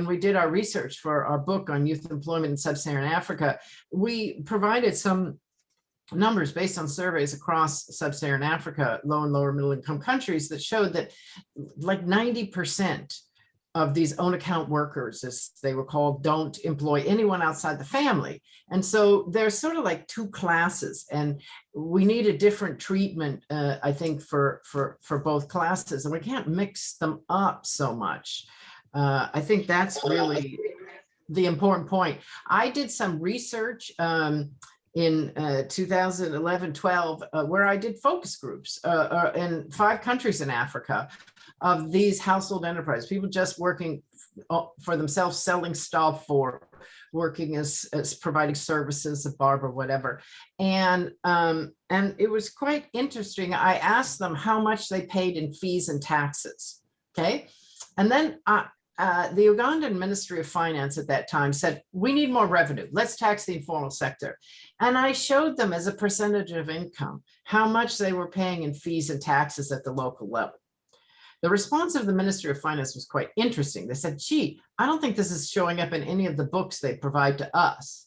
we did our research for our book on youth employment in sub-Saharan Africa, we provided some numbers based on surveys across sub-Saharan Africa, low and lower middle income countries, that showed that like 90% of these own account workers, as they were called, don't employ anyone outside the family. And so there's sort of like two classes, and we need a different treatment, I think, for both classes, and we can't mix them up so much. I think that's really the important point. I did some research in 2011-12, where I did focus groups in 5 countries in Africa of these household enterprises, people just working for themselves, selling stuff or working as providing services, a barber, whatever. And it was quite interesting. I asked them how much they paid in fees and taxes, okay? And then the Ugandan Ministry of Finance at that time said, we need more revenue. Let's tax the informal sector. And I showed them as a percentage of income how much they were paying in fees and taxes at the local level. The response of the Ministry of Finance was quite interesting. They said, gee, I don't think this is showing up in any of the books they provide to us.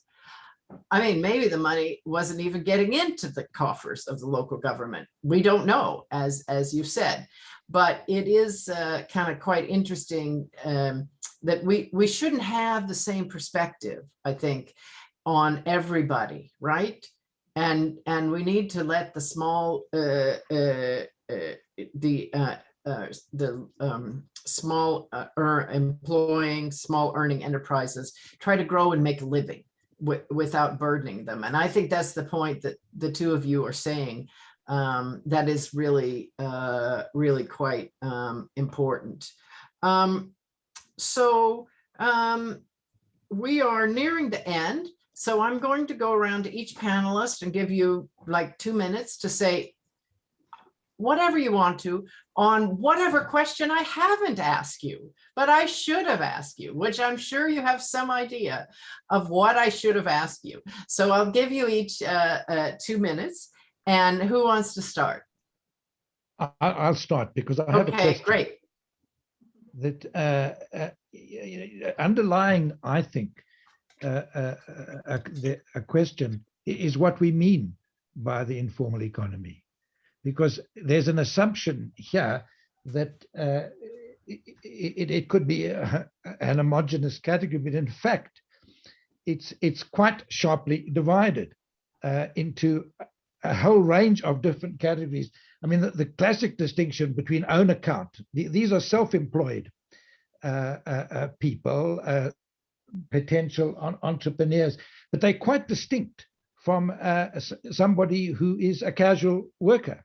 I mean, maybe the money wasn't even getting into the coffers of the local government. We don't know, as you said. But it is kind of quite interesting that we shouldn't have the same perspective, I think, on everybody, right? And we need to let the small employing small earning enterprises try to grow and make a living without burdening them. And I think that's the point that the two of you are saying. That is really, really quite important. We are nearing the end. So I'm going to go around to each panelist and give you like 2 minutes to say whatever you want to on whatever question I haven't asked you, but I should have asked you, which I'm sure you have some idea of what I should have asked you. So I'll give you each 2 minutes. And who wants to start? I'll start because I have a question. Great. That underlying, I think, a question is what we mean by the informal economy, because there's an assumption here that it could be an homogeneous category, but in fact, it's quite sharply divided into a whole range of different categories. I mean, the classic distinction between own account, these are self-employed people, potential entrepreneurs, but they're quite distinct from somebody who is a casual worker,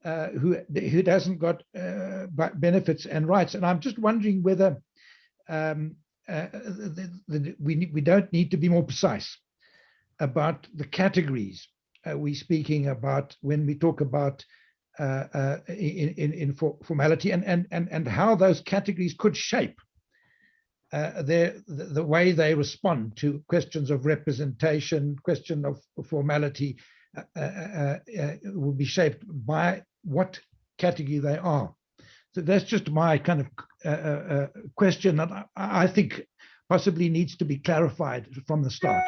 who doesn't got benefits and rights. And I'm just wondering whether we don't need to be more precise about the categories we're speaking about when we talk about informality, and how those categories could shape the way they respond to questions of representation, question of formality, will be shaped by what category they are. So that's just my kind of question that I think possibly needs to be clarified from the start.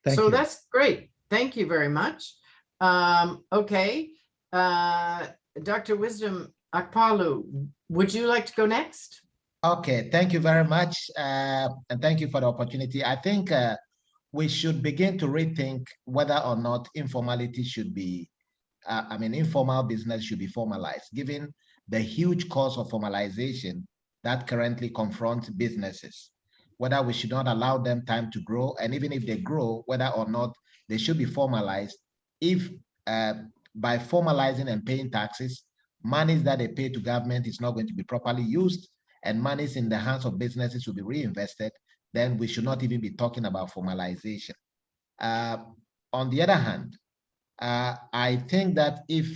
Thank you. So that's great. Thank you very much. Okay. Dr. Wisdom Akpalu, would you like to go next? Okay, thank you very much. And thank you for the opportunity. I think we should begin to rethink whether or not informality should be, informal business should be formalized, given the huge cost of formalization that currently confronts businesses, whether we should not allow them time to grow, and even if they grow, whether or not they should be formalized, if by formalizing and paying taxes, monies that they pay to government is not going to be properly used, and monies in the hands of businesses will be reinvested, then we should not even be talking about formalization. On the other hand, I think that if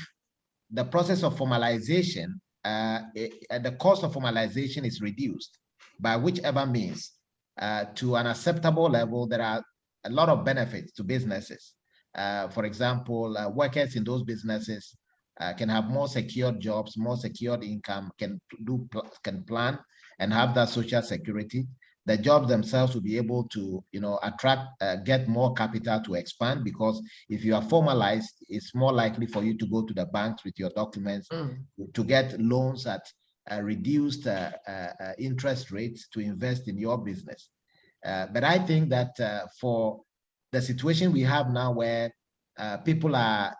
the process of formalization, the cost of formalization is reduced by whichever means to an acceptable level, there are a lot of benefits to businesses. For example, workers in those businesses can have more secured jobs, more secured income, can plan and have that social security. The jobs themselves will be able to, attract, get more capital to expand, because if you are formalized, it's more likely for you to go to the banks with your documents to get loans at reduced interest rates to invest in your business. But I think that for the situation we have now, where people are,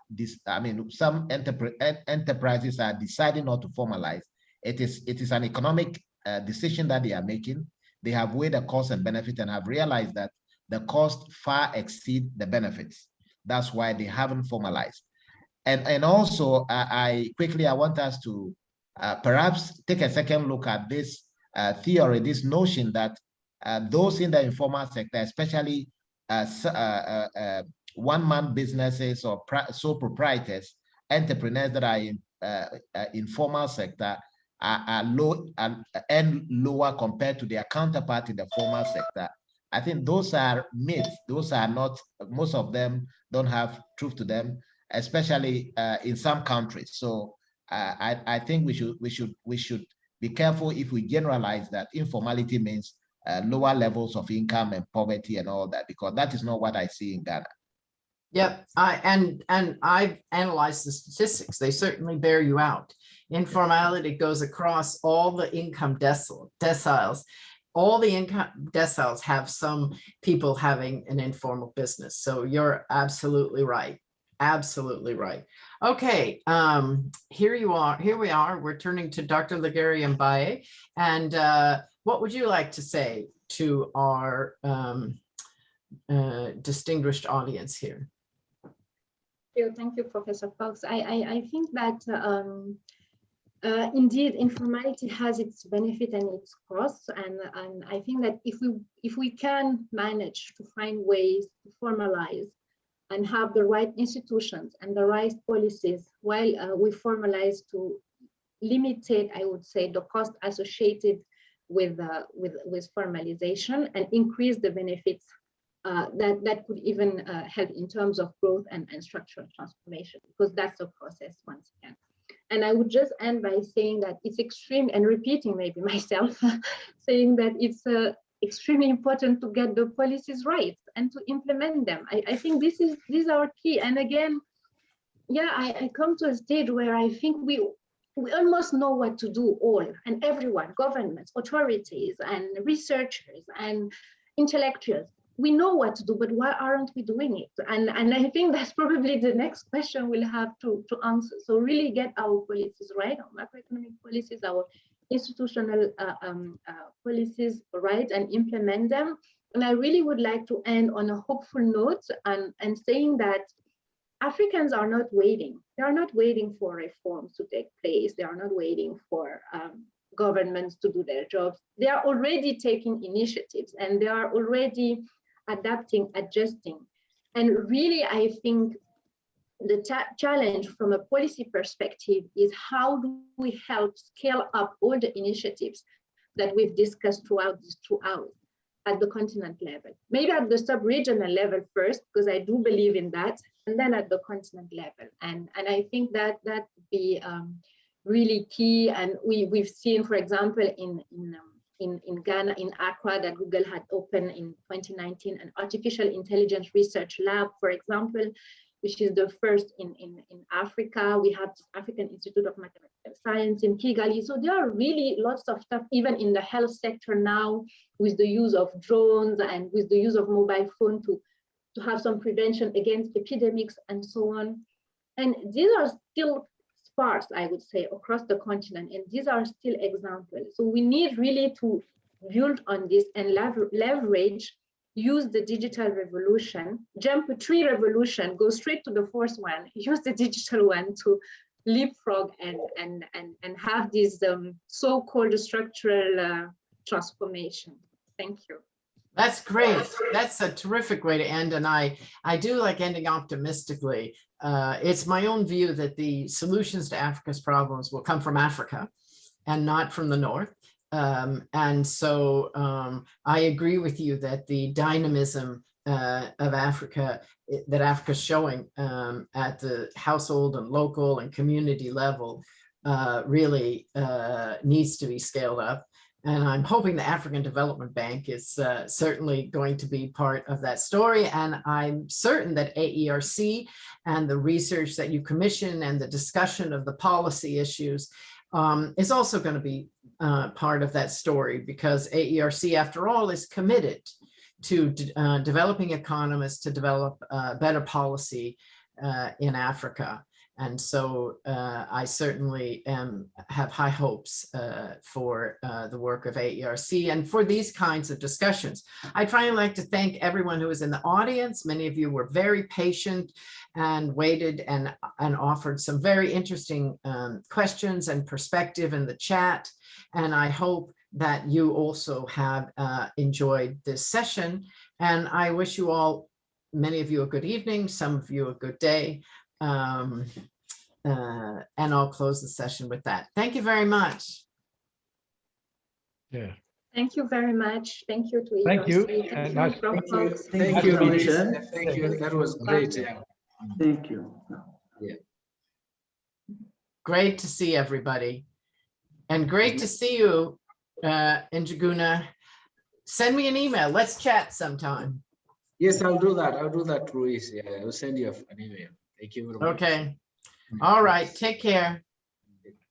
some enterprises are deciding not to formalize. It is an economic decision that they are making. They have weighed the cost and benefit and have realized that the cost far exceed the benefits. That's why they haven't formalized. And also, I want us to perhaps take a second look at this theory, this notion that those in the informal sector, especially one-man businesses or sole proprietors, entrepreneurs that are in informal sector, are low and lower compared to their counterpart in the formal sector. I think those are myths. Those are not, most of them don't have truth to them, especially in some countries. So I think we should be careful if we generalize that informality means lower levels of income and poverty and all that, because that is not what I see in Ghana. Yep, and I've analyzed the statistics. They certainly bear you out. Informality goes across all the income deciles. All the income deciles have some people having an informal business. So you're absolutely right. Absolutely right. Okay, here we are. We're turning to Dr. Legere Mbaye. And what would you like to say to our distinguished audience here? Thank you, Professor Fox. I think that indeed informality has its benefit and its costs, and I think that if we can manage to find ways to formalize and have the right institutions and the right policies while we formalize to limit, I would say, the cost associated with formalization and increase the benefits, that could even help in terms of growth and structural transformation, because that's a process once again. And I would just end by saying that it's extreme, and repeating maybe myself, saying that it's extremely important to get the policies right and to implement them. I think these are key. And again, yeah, I come to a stage where I think we almost know what to do, all and everyone, governments, authorities, and researchers and intellectuals. We know what to do, but why aren't we doing it? And I think that's probably the next question we'll have to answer. So really get our policies right, our macroeconomic policies, our institutional policies right, and implement them. And I really would like to end on a hopeful note and saying that Africans are not waiting. They are not waiting for reforms to take place. They are not waiting for governments to do their jobs. They are already taking initiatives, and they are already adapting, adjusting. And really, I think the challenge from a policy perspective is how do we help scale up all the initiatives that we've discussed throughout at the continent level. Maybe at the sub-regional level first, because I do believe in that, and then at the continent level. And I think that would be really key. And we've seen, for example, in Ghana, in Accra, that Google had opened in 2019, an artificial intelligence research lab, for example, which is the first in Africa. We have the African Institute of Mathematical Science in Kigali. So there are really lots of stuff, even in the health sector now, with the use of drones and with the use of mobile phone to have some prevention against epidemics and so on. And these are still sparse, I would say, across the continent, and these are still examples. So we need really to build on this and leverage, use the digital revolution, jump to 3 revolution, go straight to the 4th one, use the digital one to leapfrog and have this so-called structural transformation. Thank you. That's great. That's a terrific way to end. And I do like ending optimistically. It's my own view that the solutions to Africa's problems will come from Africa and not from the North. And so I agree with you that the dynamism of Africa, that Africa's showing at the household and local and community level really needs to be scaled up. And I'm hoping the African Development Bank is certainly going to be part of that story. And I'm certain that AERC and the research that you commission and the discussion of the policy issues is also going to be part of that story, because AERC, after all, is committed to developing economists to develop better policy in Africa. And so I certainly have high hopes for the work of AERC and for these kinds of discussions. I'd finally like to thank everyone who was in the audience. Many of you were very patient and waited and offered some very interesting questions and perspective in the chat. And I hope that you also have enjoyed this session. And I wish you all, many of you, a good evening, some of you a good day. And I'll close the session with that. Thank you very much. Yeah. Thank you very much. Thank you to Thank you. Thank you. Thank you, Richard. Thank you. That was great. Yeah. Thank you. Yeah. Great to see everybody. And great to see you, Njuguna. Send me an email. Let's chat sometime. Yes, I'll do that. I'll do that, Ruiz. Yeah, I'll send you an email. Thank you very much. Okay. All right. Take care.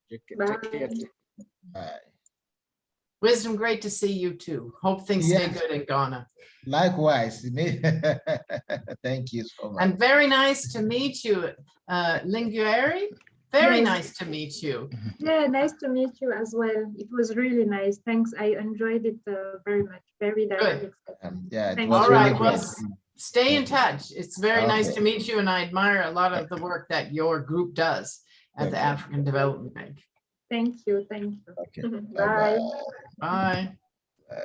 Take care. Bye. Wisdom, great to see you too. Hope things stay good in Ghana. Likewise. Thank you so much. And very nice to meet you, Lingueri. Very nice to meet you. Yeah, nice to meet you as well. It was really nice. Thanks. I enjoyed it very much. Very dynamic. Yeah, it Thank was All really right. great. Well, stay in touch. It's very nice Okay. to meet you, and I admire a lot of the work that your group does at the Okay. African Development Bank. Thank you. Thank you. Okay. Bye. Bye. Bye.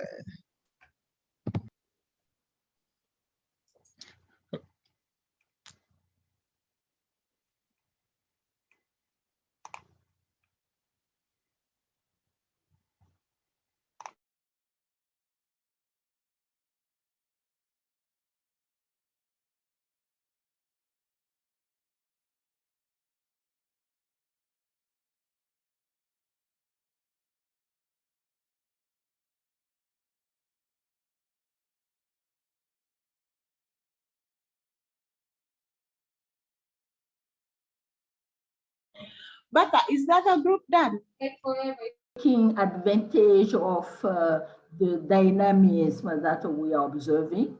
But is that a group done? Taking advantage of the dynamism that we are observing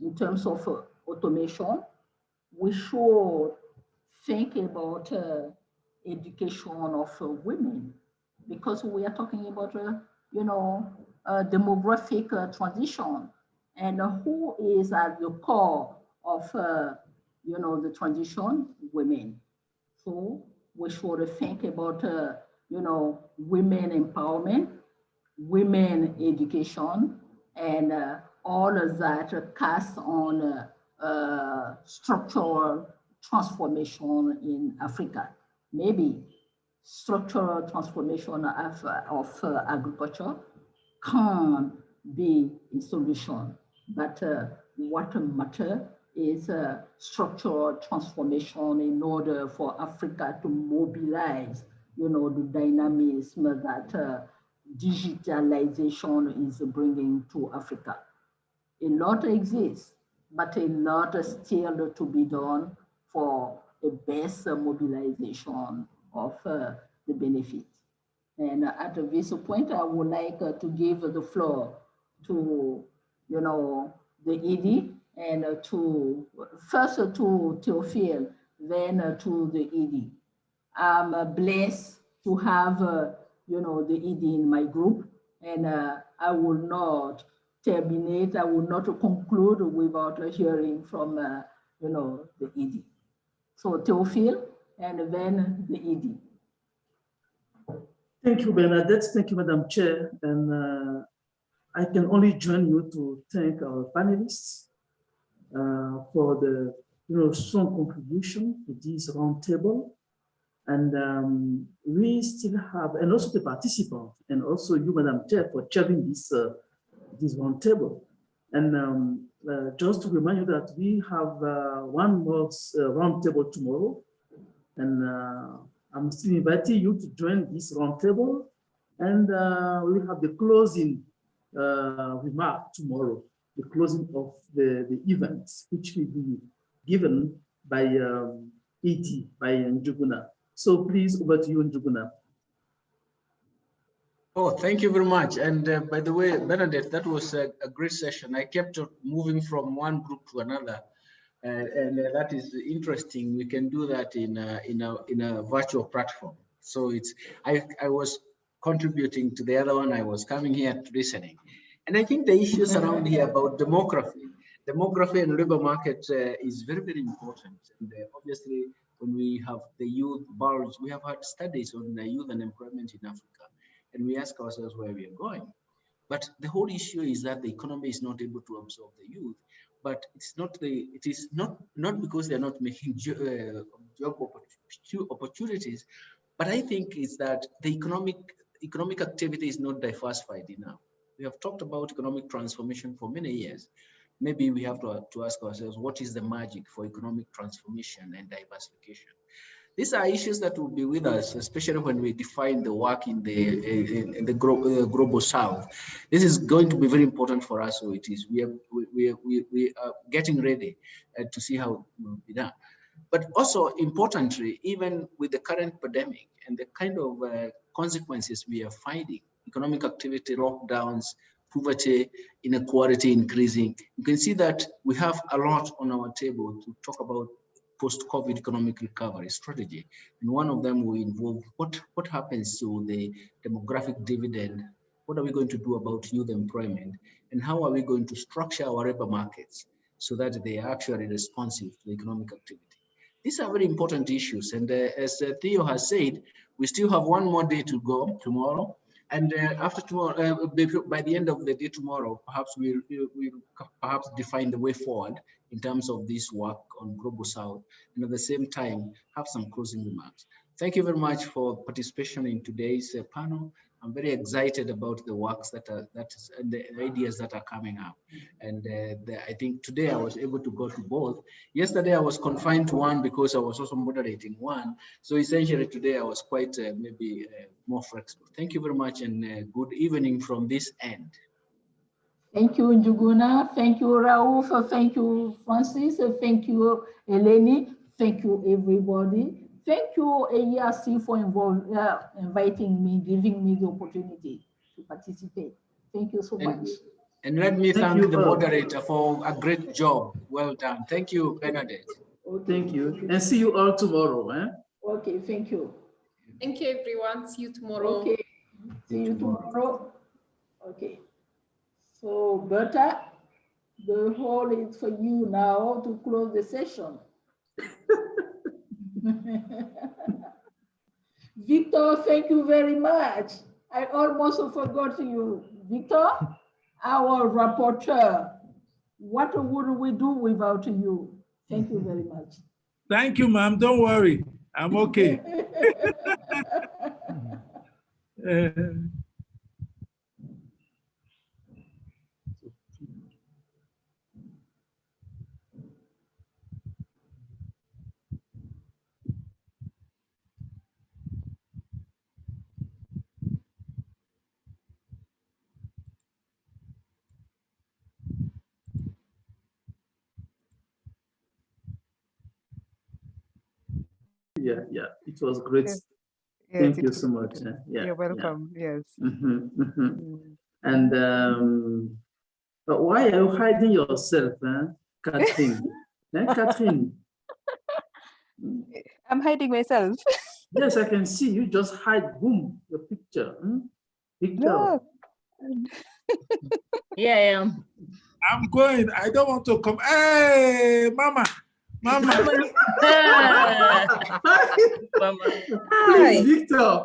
in terms of automation, we should think about education of women, because we are talking about, demographic transition, and who is at the core of, the transition? Women. So we should think about, women empowerment, women education, and all of that cast on structural transformation in Africa. Maybe structural transformation of agriculture can be a solution, but what matters is structural transformation in order for Africa to mobilize, the dynamism that digitalization is bringing to Africa. A lot exists, but a lot is still to be done for a best mobilization of the benefit. And at this point, I would like to give the floor to, the ED, and first to Theophile, then to the ED. I'm blessed to have, the ED in my group, and I will not terminate, I will not conclude without hearing from, the ED. So Theophile, and then the ED. Thank you, Bernadette. Thank you, Madam Chair. And I can only join you to thank our panelists for the strong contribution to this roundtable. And we still have, and also the participants, and also you, Madam Chair, for chairing this roundtable. And just to remind you that we have one more roundtable tomorrow, and I'm still inviting you to join this roundtable, and we will have the closing remark tomorrow, the closing of the event, which will be given by ET, by Njuguna. So please, over to you, Njuguna. Oh, thank you very much. And by the way, Bernadette, that was a great session. I kept moving from one group to another. And that is interesting. We can do that in a virtual platform. So it's I was contributing to the other one. I was coming here to listening, and I think the issues around here about demography and labor market is very, very important. And obviously, when we have the youth bulge, we have had studies on the youth unemployment in Africa, and we ask ourselves where we are going. But the whole issue is that the economy is not able to absorb the youth. But it is not because they're not making job opportunities, but I think it's that the economic activity is not diversified enough. We have talked about economic transformation for many years. Maybe we have to ask ourselves, what is the magic for economic transformation and diversification? These are issues that will be with us, especially when we define the work in the global south. This is going to be very important for us. So it is. We are getting ready to see how it will be done. But also importantly, even with the current pandemic and the kind of consequences we are finding, economic activity, lockdowns, poverty, inequality increasing, you can see that we have a lot on our table to talk about post-COVID economic recovery strategy. And one of them will involve what happens to the demographic dividend, what are we going to do about youth employment, and how are we going to structure our labor markets so that they are actually responsive to the economic activity. These are very important issues. And as Theo has said, we still have one more day to go tomorrow. And after tomorrow, by the end of the day tomorrow, perhaps we'll perhaps define the way forward in terms of this work on Global South, and at the same time, have some closing remarks. Thank you very much for participation in today's panel. I'm very excited about the works and the ideas that are coming up. And I think today I was able to go to both. Yesterday I was confined to one because I was also moderating one. So essentially today I was quite maybe more flexible. Thank you very much, and good evening from this end. Thank you, Njuguna. Thank you, Raouf. Thank you, Francis. Thank you, Eleni. Thank you, everybody. Thank you, AERC, for inviting me, giving me the opportunity to participate. Thank you so much. And let me thank the moderator for a great job. Well done. Thank you, Bernadette. Okay. Thank you. And see you all tomorrow. Okay, thank you. Thank you, everyone. See you tomorrow. Okay, see you tomorrow. Okay. So, Berta, the hall is for you now to close the session. Victor, thank you very much. I almost forgot you. Victor, our rapporteur, what would we do without you? Thank you very much. Thank you, ma'am. Don't worry. I'm okay. Yeah. It was great. Yes. Thank you so much. Yeah. You're welcome. Yes. And but why are you hiding yourself, Catherine? Catherine? I'm hiding myself. Yes, I can see you just hide, boom, your picture. No. Yeah, I am. I'm going. I don't want to come. Hey, Mama. Mama. Please, Victor.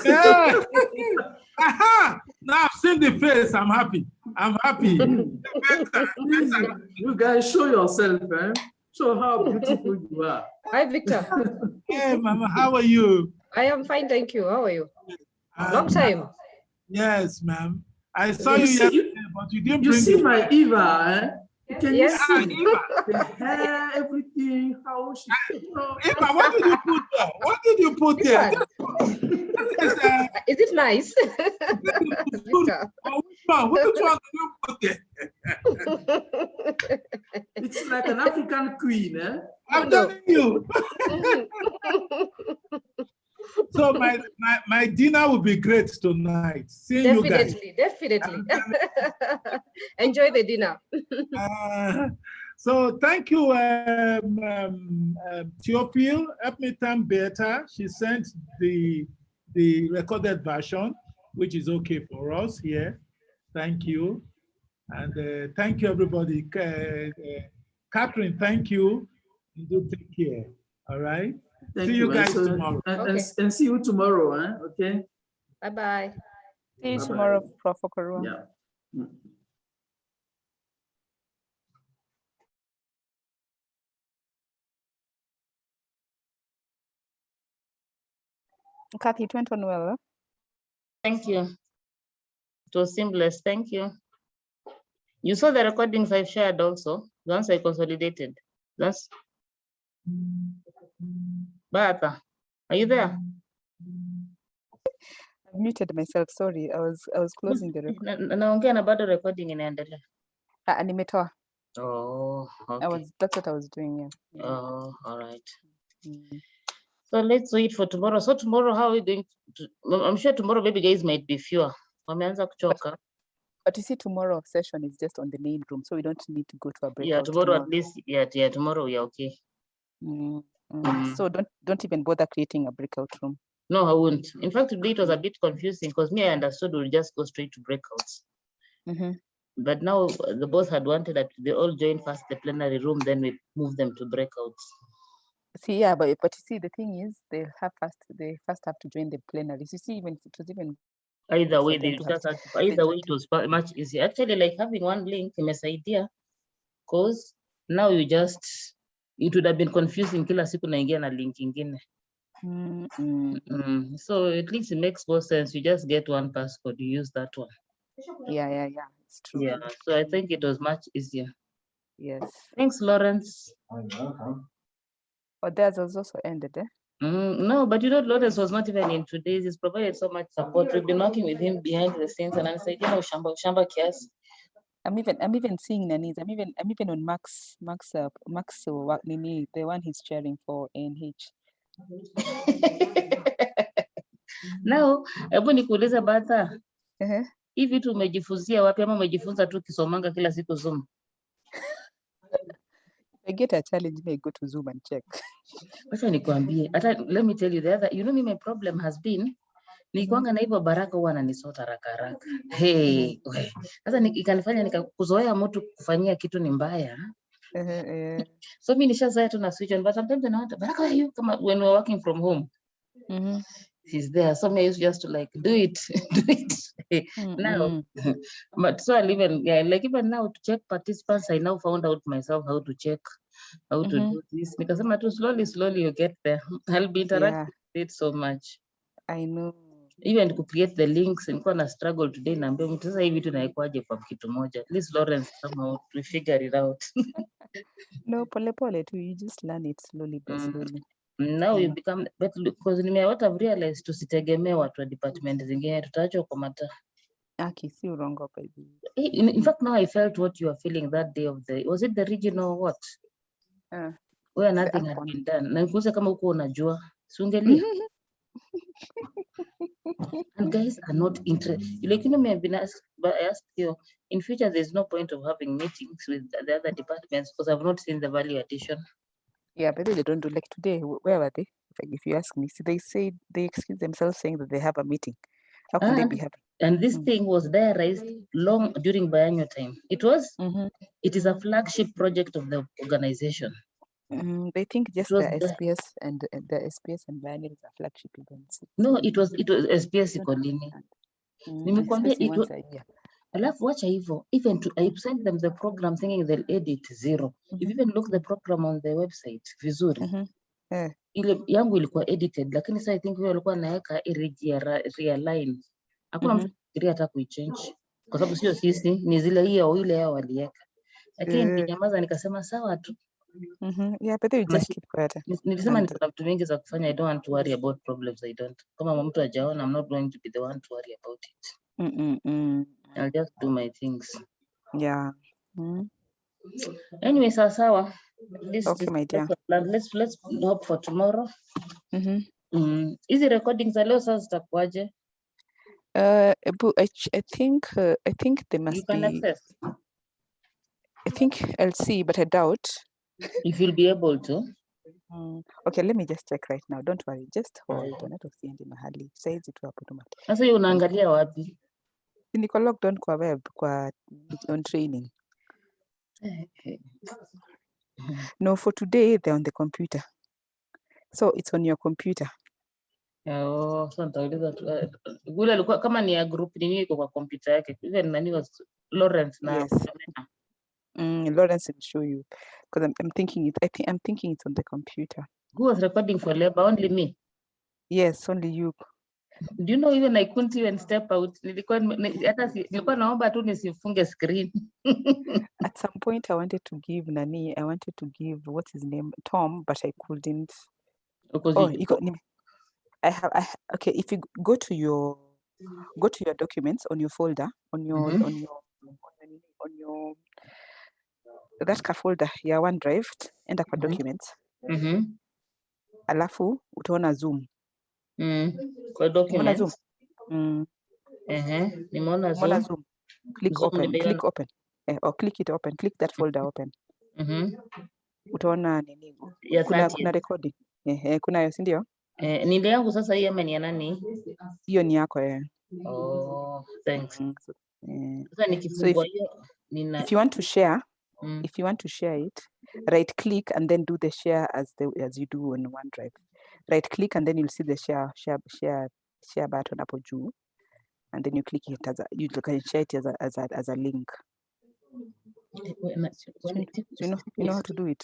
Yeah. Aha! Now I've seen the face. I'm happy. I'm happy. Please, you guys show yourself, show how beautiful you are. Hi, Victor. Hey, Mama, how are you? I am fine, thank you. How are you? Long time. Yes, ma'am. I saw you yesterday, but you didn't bring. You see my Eva, Can you see Eva. the hair, everything, how she, Eva, what did you put there? What did you put there? Is it nice? Which one did you put there? It's like an African queen, I'm telling you. So my dinner will be great tonight. Seeing you guys. Definitely. Enjoy the dinner. So thank you, Theophile. Help me thank Beata. She sent the recorded version, which is okay for us here. Thank you. And thank you, everybody. Catherine, thank you. You do take care. All right. See you guys tomorrow. And see you tomorrow, okay? Bye-bye. See you tomorrow, Prof. Okoro. Yeah. Kathy, it went on well. Huh? Thank you. It was seamless. Thank you. You saw the recordings I've shared also. Once I consolidated. That's Bata. Are you there? I muted myself. Sorry, I was closing the record. Naongea na bado recording inaendelea. Nimetoa. Oh, okay. That's what I was doing. Yeah. Oh, all right. So let's wait for tomorrow. So tomorrow, how are we going to? I'm sure tomorrow, maybe guys might be fewer. Wameanza kuchoka. But you see, tomorrow session is just on the main room, so we don't need to go to a breakout. Yeah, tomorrow at least. Yeah, tomorrow we are okay. So don't even bother creating a breakout room. No, I won't. In fact, today it was a bit confusing because me, I understood we'll just go straight to breakouts. But now the boss had wanted that they all join first the plenary room, then we move them to breakouts. See, yeah, but you see, the thing is, they first have to join the plenaries. You see, even it was even either way, they just have to, either way, it was much easier. Actually, like having one link imesaidia, because now it would have been confusing kila siku naingia na link ingine. So at least it makes more sense. You just get one passcode, you use that one. Yeah, it's true. Yeah, so I think it was much easier. Yes. Thanks, Lawrence. But theirs was also ended, eh? No, but you know, Lawrence was not even in today's. He's provided so much support. We've been working with him behind the scenes, and I said, you know, Shamba Kias. I'm even seeing Nani's. I'm even on Max, Nini, the one he's chairing for NH. Now, hebu nikuulize Bata. Hii vitu umejifuzia wapi ama umejifunza tu kisomanga kila siku Zoom? I get a challenge, may go to Zoom and check. Acha nikwambie. Let me tell you the other, you know me, my problem has been nikiwanga na hivyo Baraka huwa ananisota haraka. Hey, sasa ikanifanya nikakuzoea mtu kufanyia kitu ni mbaya. So mimi nishazoea tu na switch on, but sometimes I want Baraka, are you come when we're working from home? He's there. So I used just to like do it. Now, but so I'll even even now to check participants, I now found out myself how to check, how to do this. Because I'm too slowly you get there. I'll be interacting with it so much. I know. Even to create the links, nilikuwa na struggle today na mbona sasa hivi tunaikwaje kwa kitu moja. At least Lawrence somehow we figure it out. No, pole too. You just learn it slowly but slowly. Now you become, but because what I've realized, tusitegemee watu wa department zingine, tutaachwa kwa mata. Si urongo baby. In fact, now I felt what you are feeling that day of was it the regional what? Where nothing had been done. Na nikuuliza kama uko unajua. Sungelia. And guys are not interested. Like, you know, me, I've been asked you, in future, there's no point of having meetings with the other departments because I've not seen the value addition. Yeah, but they don't do like today. Where were they? If you ask me, so they say they excuse themselves saying that they have a meeting. How can they be happy? And this thing was diarized long during biennial time. It was. It is a flagship project of the organization. They think just the SPS and the SPS and biennial is a flagship events. No, it was SPS Ikolini. Nimekuambia it was. Alafu wacha hivyo, even to I sent them the program thinking they'll edit zero. If you even look the program on the website vizuri. Ile yangu ilikuwa edited, lakini sasa I think wewe walikuwa naweka realign. Hakuna mtu fikiria hata kuichange. Kwa sababu sio sisi, ni zile hiyo ile yao waliweka. Lakini nikinyamaza nikasema sawa tu. Yeah, but they just keep quiet. Nilisema niko na vitu vingi za kufanya. I don't want to worry about problems I don't. Kama mtu hajaona, I'm not going to be the one to worry about it. I'll just do my things. Yeah. Anyway, sawa. Okay, my dear. Let's hope for tomorrow. Hizi recordings za leo sasa zitakuaje? I think they must you can be. Access. I think I'll see, but I doubt. If you'll be able to. Okay, let me just check right now. Don't worry. Just hold on. Usiendi mahali. Saizi tu hapo tu. Sasa hiyo unaangalia wapi? Niko logged on kwa web on training. No, for today they're on the computer. So it's on your computer. Oh, so nitauliza tu. Gula alikuwa kama ni ya group nini iko kwa computer yake. Even nani was Lawrence na. Yes. Lawrence will show you because I'm thinking it. I'm thinking it's on the computer. Who was recording for labor? Only me. Yes, only you. Do you know even I couldn't even step out? Nilikuwa naomba tu nisifunge screen. At some point I wanted to give what's his name, Tom, but I couldn't. Okay, if you go to your documents on your folder on your that folder ya OneDrive, enda kwa documents. Alafu utaona Zoom. Kwa documents. Nimeona Zoom. Click open. Or click it open. Click that folder open. Utaona nini? Kuna recording. Kuna si ndio? Ni ndio yangu sasa hii ama ni ya nani? Hiyo ni yako Oh, thanks. Sasa nikifungua hiyo if you want to share, it, right click and then do the share as you do on OneDrive. Right click and then you'll see the share button hapo juu, and then you click it you can share it as a link. You know how to do it.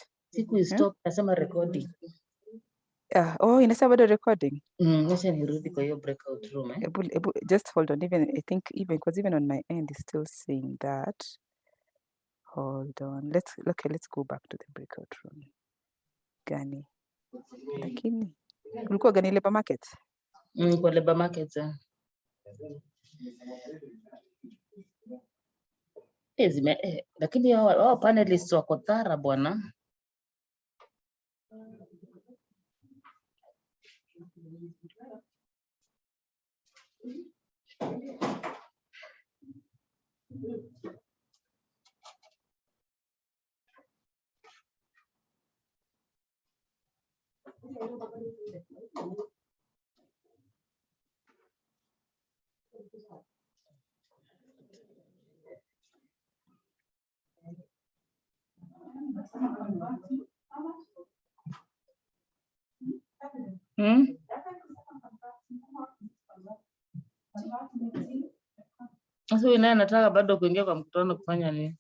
Stop nasema recording. Inasema bado recording. Acha nirudi kwa hiyo breakout room. Just hold on. I think even on my end is still saying that. Hold on. Let's go back to the breakout room. Gani? Lakini ulikuwa gani labor market? Kwa labor market. Lakini hao panelists wako thara bwana. Sasa wewe naye anataka bado kuingia kwa mkutano kufanya nini?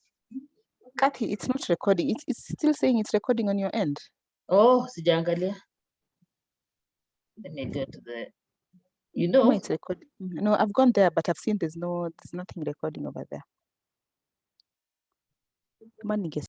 Kathy, it's not recording. It's still saying it's recording on your end. Oh, sijaangalia. Let me go to the No, it's recording. No, I've gone there, but I've seen there's nothing recording over there.